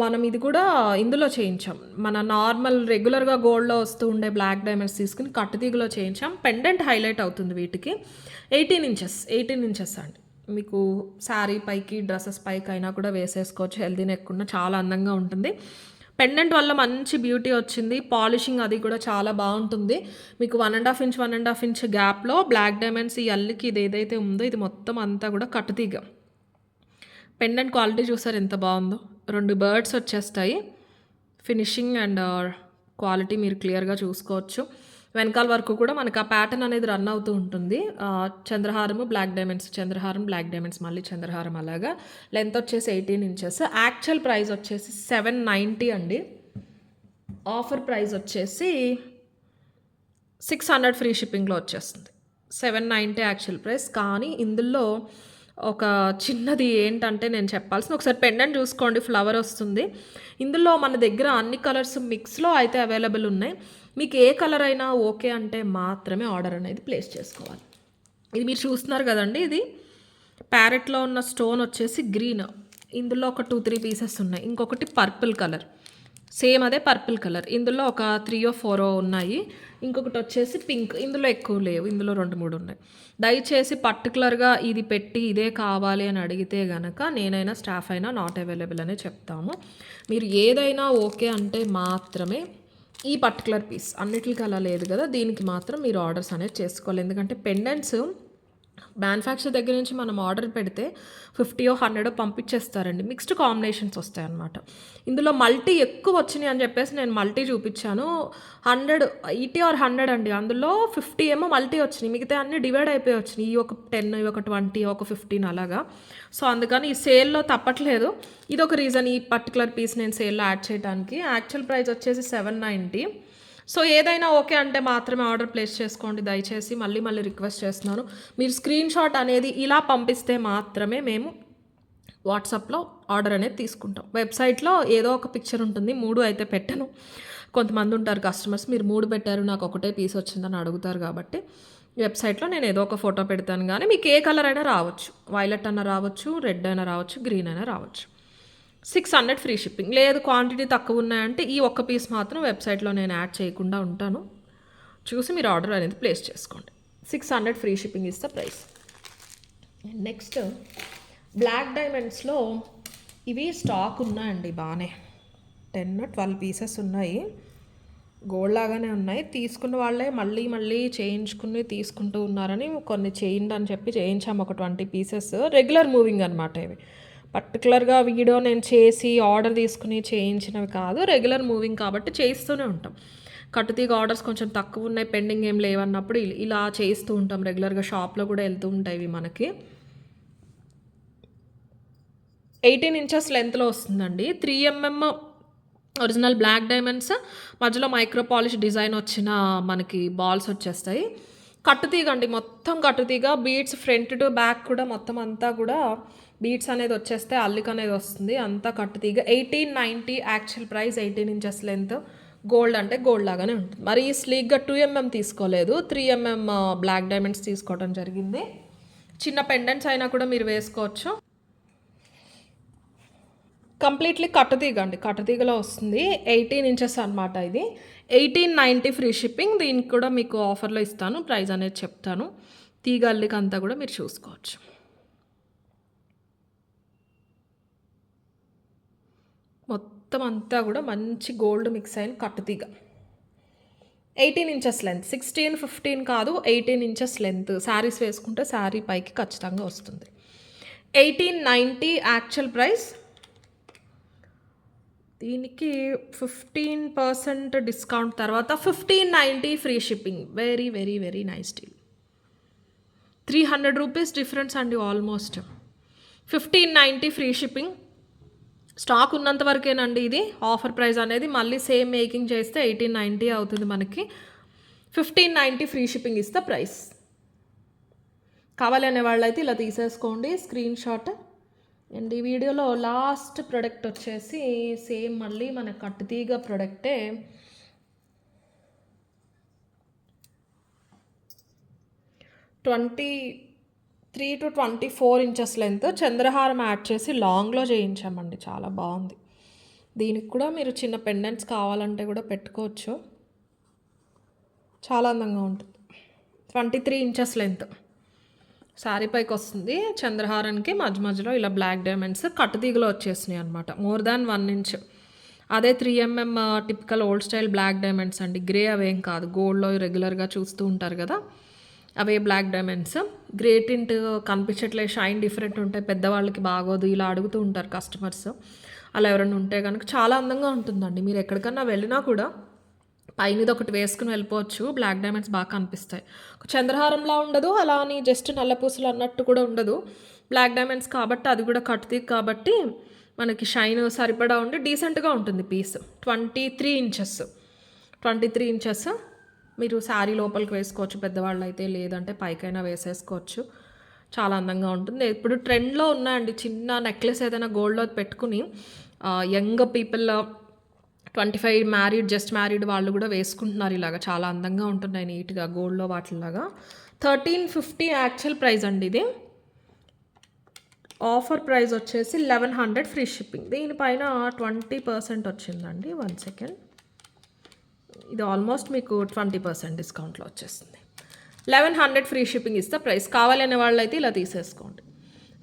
మనం ఇది కూడా ఇందులో చేయించాం. మన నార్మల్ రెగ్యులర్గా గోల్డ్లో వస్తూ ఉండే బ్లాక్ డైమండ్స్ తీసుకుని కట్టుతీగలో చేయించాం. పెండెంట్ హైలైట్ అవుతుంది వీటికి. 18 ఇంచెస్ అండి. మీకు శారీ పైకి డ్రెస్సెస్ పైకి అయినా కూడా వేసేసుకోవచ్చు. హెల్దీ నెక్ ఉన్న చాలా అందంగా ఉంటుంది. పెండెంట్ వల్ల మంచి బ్యూటీ వచ్చింది. పాలిషింగ్ అది కూడా చాలా బాగుంటుంది. మీకు 1.5 ఇంచ్ గ్యాప్లో బ్లాక్ డైమండ్స్ ఈ అల్లికి ఇది ఏదైతే ఉందో ఇది మొత్తం అంతా కూడా కట్టుతీగ. పెండెంట్ క్వాలిటీ చూసారు ఎంత బాగుందో. 2 బర్డ్స్ వచ్చేస్తాయి. ఫినిషింగ్ అండ్ క్వాలిటీ మీరు క్లియర్గా చూసుకోవచ్చు. వెనకాల వరకు కూడా మనకు ఆ ప్యాటర్న్ అనేది రన్ అవుతూ ఉంటుంది. చంద్రహారము బ్లాక్ డైమండ్స్, చంద్రహారం బ్లాక్ డైమండ్స్, మళ్ళీ చంద్రహారం అలాగా. లెంత్ వచ్చేసి 18 ఇంచెస్. యాక్చువల్ ప్రైస్ వచ్చేసి 790 అండి. ఆఫర్ ప్రైస్ వచ్చేసి 600 ఫ్రీ షిప్పింగ్లో వచ్చేస్తుంది. 790 యాక్చువల్ ప్రైస్. కానీ ఇందులో ఒక చిన్నది ఏంటంటే నేను చెప్పాల్సిన, ఒకసారి పెండెంట్ చూసుకోండి, ఫ్లవర్ వస్తుంది. ఇందులో మన దగ్గర అన్ని కలర్స్ మిక్స్లో అయితే అవైలబుల్ ఉన్నాయి. మీకు ఏ కలర్ అయినా ఓకే అంటే మాత్రమే ఆర్డర్ అనేది ప్లేస్ చేసుకోవాలి. ఇది మీరు చూస్తున్నారు కదండి, ఇది ప్యారెట్లో ఉన్న స్టోన్ వచ్చేసి గ్రీన్. ఇందులో ఒక 2-3 పీసెస్ ఉన్నాయి. ఇంకొకటి పర్పుల్ కలర్, సేమ్ అదే పర్పుల్ కలర్. ఇందులో ఒక 3-4 ఉన్నాయి. ఇంకొకటి వచ్చేసి పింక్. ఇందులో ఎక్కువ లేవు, ఇందులో 2-3 ఉన్నాయి. దయచేసి పర్టికులర్గా ఇది పెట్టి ఇదే కావాలి అని అడిగితే కనుక నేనైనా స్టాఫ్ అయినా నాట్ అవైలబుల్ అనే చెప్తాము. మీరు ఏదైనా ఓకే అంటే మాత్రమే ఈ పర్టికులర్ పీస్, అన్నిటికీ అలా లేదు కదా, దీనికి మాత్రం మీరు ఆర్డర్స్ అనేది చేసుకోవాలి. ఎందుకంటే పెండెంట్స్ మ్యానుఫ్యాక్చర్ దగ్గర నుంచి మనం ఆర్డర్ పెడితే 50-100 పంపించేస్తారండి. మిక్స్డ్ కాంబినేషన్స్ వస్తాయన్నమాట. ఇందులో మల్టీ ఎక్కువ వచ్చినాయి అని చెప్పేసి నేను మల్టీ చూపించాను. 100 అండి. అందులో 50 ఏమో మల్టీ వచ్చినాయి, మిగతా అన్నీ డివైడ్ అయిపోయి వచ్చినాయి. ఈ ఒక 10, ఒక 20, ఒక 15 అలాగా. సో అందుకని ఈ సేల్లో తప్పట్లేదు. ఇది ఒక రీజన్, ఈ పర్టికులర్ పీస్ నేను సేల్లో యాడ్ చేయడానికి. యాక్చువల్ ప్రైస్ వచ్చేసి 790. సో ఏదైనా ఓకే అంటే మాత్రమే ఆర్డర్ ప్లేస్ చేసుకోండి దయచేసి. మళ్ళీ రిక్వెస్ట్ చేస్తున్నాను, మీరు స్క్రీన్ షాట్ అనేది ఇలా పంపిస్తే మాత్రమే మేము వాట్సాప్లో ఆర్డర్ అనేది తీసుకుంటాం. వెబ్సైట్లో ఏదో ఒక పిక్చర్ ఉంటుంది, 3 అయితే పెట్టను. కొంతమంది ఉంటారు కస్టమర్స్, మీరు 3 పెట్టారు నాకు ఒకటే పీస్ వచ్చిందని అడుగుతారు. కాబట్టి వెబ్సైట్లో నేను ఏదో ఒక ఫోటో పెడతాను. కానీ మీకు ఏ కలర్ అయినా రావచ్చు, వైలెట్ అయినా రావచ్చు, రెడ్ అయినా రావచ్చు, గ్రీన్ అయినా రావచ్చు. 600 ఫ్రీ షిప్పింగ్. లేదు క్వాంటిటీ తక్కువ ఉన్నాయంటే ఈ ఒక్క పీస్ మాత్రం వెబ్సైట్లో నేను యాడ్ చేయకుండా ఉంటాను, చూసి మీరు ఆర్డర్ అనేది ప్లేస్ చేసుకోండి. 600 free shipping is the price. Next black డైమండ్స్లో ఇవి స్టాక్ ఉన్నాయండి, బాగానే 10-12 పీసెస్ ఉన్నాయి. గోల్డ్ లాగానే ఉన్నాయి. తీసుకున్న వాళ్ళే మళ్ళీ చేయించుకుని తీసుకుంటూ ఉన్నారని కొన్ని చేయండి అని చెప్పి చేయించాము ఒక 20 పీసెస్. రెగ్యులర్ మూవింగ్ అనమాట ఇవి. పర్టికులర్గా వీడియో నేను చేసి ఆర్డర్ తీసుకుని చేయించినవి కాదు, రెగ్యులర్ మూవింగ్ కాబట్టి చేయిస్తూనే ఉంటాం. కట్టుతీగ ఆర్డర్స్ కొంచెం తక్కువ ఉన్నాయి, పెండింగ్ ఏం లేవన్నప్పుడు ఇలా చేస్తూ ఉంటాం. రెగ్యులర్గా షాప్లో కూడా వెళ్తూ ఉంటాయి ఇవి మనకి. 18 ఇంచెస్ లెంత్లో వస్తుందండి. 3mm ఒరిజినల్ బ్లాక్ డైమండ్స్, మధ్యలో మైక్రో పాలిష్ డిజైన్ వచ్చిన మనకి బాల్స్ వచ్చేస్తాయి. కట్టుతీగ అండి, మొత్తం కట్టుతీగ. బీడ్స్ ఫ్రంట్ టు బ్యాక్ కూడా మొత్తం అంతా కూడా బీడ్స్ అనేది వచ్చేస్తే అల్లిక అనేది వస్తుంది. అంతా కట్టుతీగ. 1890 actual price. 18 inches length. Gold అంటే గోల్డ్ లాగానే ఉంటుంది. మరి ఈ స్లీక్గా 2mm తీసుకోలేదు, 3mm బ్లాక్ డైమండ్స్ తీసుకోవడం జరిగింది. చిన్న పెండెంట్స్ అయినా కూడా మీరు వేసుకోవచ్చు. కంప్లీట్లీ కట్టుతీగ అండి, కట్టుతీగలో వస్తుంది. 18 ఇంచెస్ అనమాట ఇది. 1890 ఫ్రీ షిప్పింగ్. దీనికి కూడా మీకు ఆఫర్లో ఇస్తాను, ప్రైస్ అనేది చెప్తాను. తీగ అల్లిక అంతా కూడా మీరు చూసుకోవచ్చు. మొత్తం అంతా కూడా మంచి గోల్డ్ మిక్స్ అయిన కట్టుతీగ. 18 ఇంచెస్ లెంత్. 16-15 కాదు, 18 ఇంచెస్ లెంత్. శారీస్ వేసుకుంటే శారీ పైకి ఖచ్చితంగా వస్తుంది. 1890 యాక్చువల్ ప్రైస్. దీనికి 15% డిస్కౌంట్ తర్వాత 1590 free shipping. Very nice deal. 300 rupees difference అండి ఆల్మోస్ట్. 1590 free shipping. స్టాక్ ఉన్నంత వరకేనండి ఇది ఆఫర్ ప్రైస్ అనేది. మళ్ళీ సేమ్ మేకింగ్ చేస్తే 1890 అవుతుంది మనకి. 1590 ఫ్రీ షిప్పింగ్ ఇస్తే ప్రైస్. కావాలనే వాళ్ళైతే ఇలా తీసేసుకోండి స్క్రీన్ షాట్. అండ్ ఈ వీడియోలో లాస్ట్ ప్రోడక్ట్ వచ్చేసి సేమ్ మళ్ళీ మన కట్టుతీగ ప్రోడక్టే. 23 to 24 ఇంచెస్ లెంత్ చంద్రహారం యాడ్ చేసి లాంగ్లో చేయించామండి. చాలా బాగుంది. దీనికి కూడా మీరు చిన్న పెండెంట్స్ కావాలంటే కూడా పెట్టుకోవచ్చు. చాలా అందంగా ఉంటుంది. 23 ఇంచెస్ లెంత్ శారీ పైకి వస్తుంది. చంద్రహారానికి మధ్య మధ్యలో ఇలా బ్లాక్ డైమండ్స్ కట్టుతీగలో వచ్చేసినాయి అనమాట. More than 1 inch. అదే 3mm typical old style black diamonds అండి. గ్రే అవేం కాదు, గోల్డ్లో రెగ్యులర్గా చూస్తూ ఉంటారు కదా, అవే బ్లాక్ డైమండ్స్. గ్రే టింట్ కనిపించట్లే, షైన్ డిఫరెంట్ ఉంటాయి, పెద్దవాళ్ళకి బాగోదు ఇలా అడుగుతూ ఉంటారు కస్టమర్స్. అలా ఎవరైనా ఉంటే కనుక చాలా అందంగా ఉంటుందండి. మీరు ఎక్కడికన్నా వెళ్ళినా కూడా పైన ఇది ఒకటి వేసుకుని వెళ్ళిపోవచ్చు. బ్లాక్ డైమండ్స్ బాగా కనిపిస్తాయి. చంద్రహారంలా ఉండదు, అలా అని జస్ట్ నల్లపూసలు అన్నట్టు కూడా ఉండదు. బ్లాక్ డైమండ్స్ కాబట్టి అది కూడా కట్టుతీగ కాబట్టి మనకి షైన్ సరిపడా ఉండి డీసెంట్గా ఉంటుంది పీస్. 23 ఇంచెస్ 23 ఇంచెస్ మీరు శారీ లోపలికి వేసుకోవచ్చు పెద్దవాళ్ళు అయితే, లేదంటే పైకైనా వేసేసుకోవచ్చు. చాలా అందంగా ఉంటుంది. ఇప్పుడు ట్రెండ్లో ఉన్నాయండి చిన్న నెక్లెస్ ఏదైనా గోల్డ్లో పెట్టుకుని young people 25 married, just married వాళ్ళు కూడా వేసుకుంటున్నారు ఇలాగా. చాలా అందంగా ఉంటున్నాయి నీట్గా గోల్డ్లో వాటిలాగా. 1350 యాక్చువల్ ప్రైస్ అండి ఇది. ఆఫర్ ప్రైస్ వచ్చేసి 1100 ఫ్రీ షిప్పింగ్. దీనిపైన 20% వచ్చిందండి. 1 సెకండ్. ఇది ఆల్మోస్ట్ మీకు 20% డిస్కౌంట్లో వచ్చేస్తుంది. 1100 ఫ్రీ షిప్పింగ్ ఇస్తే ప్రైస్. కావాలనే వాళ్ళు అయితే ఇలా తీసేసుకోండి.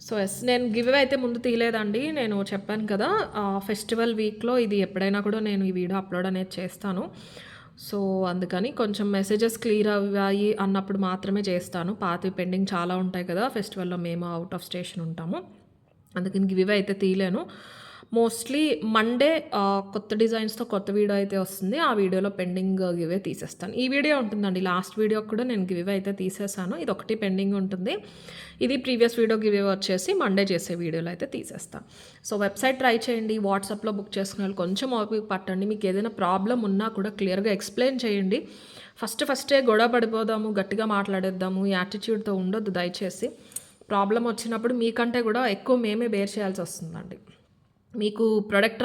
సో ఎస్, నేను గివ్ అవే అయితే ముందు తీయలేదండి. నేను చెప్పాను కదా ఫెస్టివల్ వీక్లో ఇది ఎప్పుడైనా కూడా నేను ఈ వీడియో అప్లోడ్ అనేది చేస్తాను. సో అందుకని కొంచెం మెసేజెస్ క్లియర్ అవ్వాయి అన్నప్పుడు మాత్రమే చేస్తాను. పాతవి పెండింగ్ చాలా ఉంటాయి కదా, ఫెస్టివల్లో మేము అవుట్ ఆఫ్ స్టేషన్ ఉంటాము, అందుకని గివ్ అవే అయితే తీయలేను. మోస్ట్లీ మండే కొత్త డిజైన్స్తో కొత్త వీడియో అయితే వస్తుంది. ఆ వీడియోలో పెండింగ్ గివే తీసేస్తాను. ఈ వీడియో ఉంటుందండి, లాస్ట్ వీడియో కూడా నేను గివ్ అయితే తీసేసాను. ఇది ఒకటి పెండింగ్ ఉంటుంది. ఇది ప్రీవియస్ వీడియో గివ్ వచ్చేసి మండే చేసే వీడియోలో అయితే తీసేస్తాను. సో వెబ్సైట్ ట్రై చేయండి. వాట్సాప్లో బుక్ చేసుకునే వాళ్ళు కొంచెం ఓపిక పట్టండి. మీకు ఏదైనా ప్రాబ్లం ఉన్నా కూడా క్లియర్గా ఎక్స్ప్లెయిన్ చేయండి. ఫస్టే గొడవ పడిపోదాము, గట్టిగా మాట్లాడేద్దాము, ఈ యాటిట్యూడ్తో ఉండొద్దు దయచేసి. ప్రాబ్లం వచ్చినప్పుడు మీకంటే కూడా ఎక్కువ మేమే బేర్ చేయాల్సి వస్తుందండి. మీకు ప్రొడక్ట్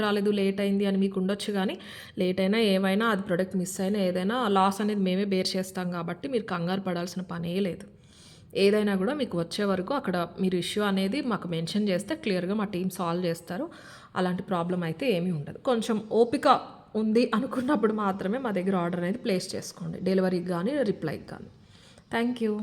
రాలేదు లేట్ అయింది అని మీకు ఉండొచ్చు, కానీ లేట్ అయినా ఏమైనా అది ప్రొడక్ట్ మిస్ అయినా ఏదైనా లాస్ అనేది మేమే బేర్ చేస్తాం కాబట్టి మీరు కంగారు పడాల్సిన పనే లేదు. ఏదైనా కూడా మీకు వచ్చే వరకు అక్కడ మీరు ఇష్యూ అనేది మాకు మెన్షన్ చేస్తే క్లియర్గా మా టీం సాల్వ్ చేస్తారు. అలాంటి ప్రాబ్లం అయితే ఏమీ ఉండదు. కొంచెం ఓపిక ఉంది అనుకున్నప్పుడు మాత్రమే మా దగ్గర ఆర్డర్ అనేది ప్లేస్ చేసుకోండి, డెలివరీకి కానీ రిప్లైకి కానీ. Thank you.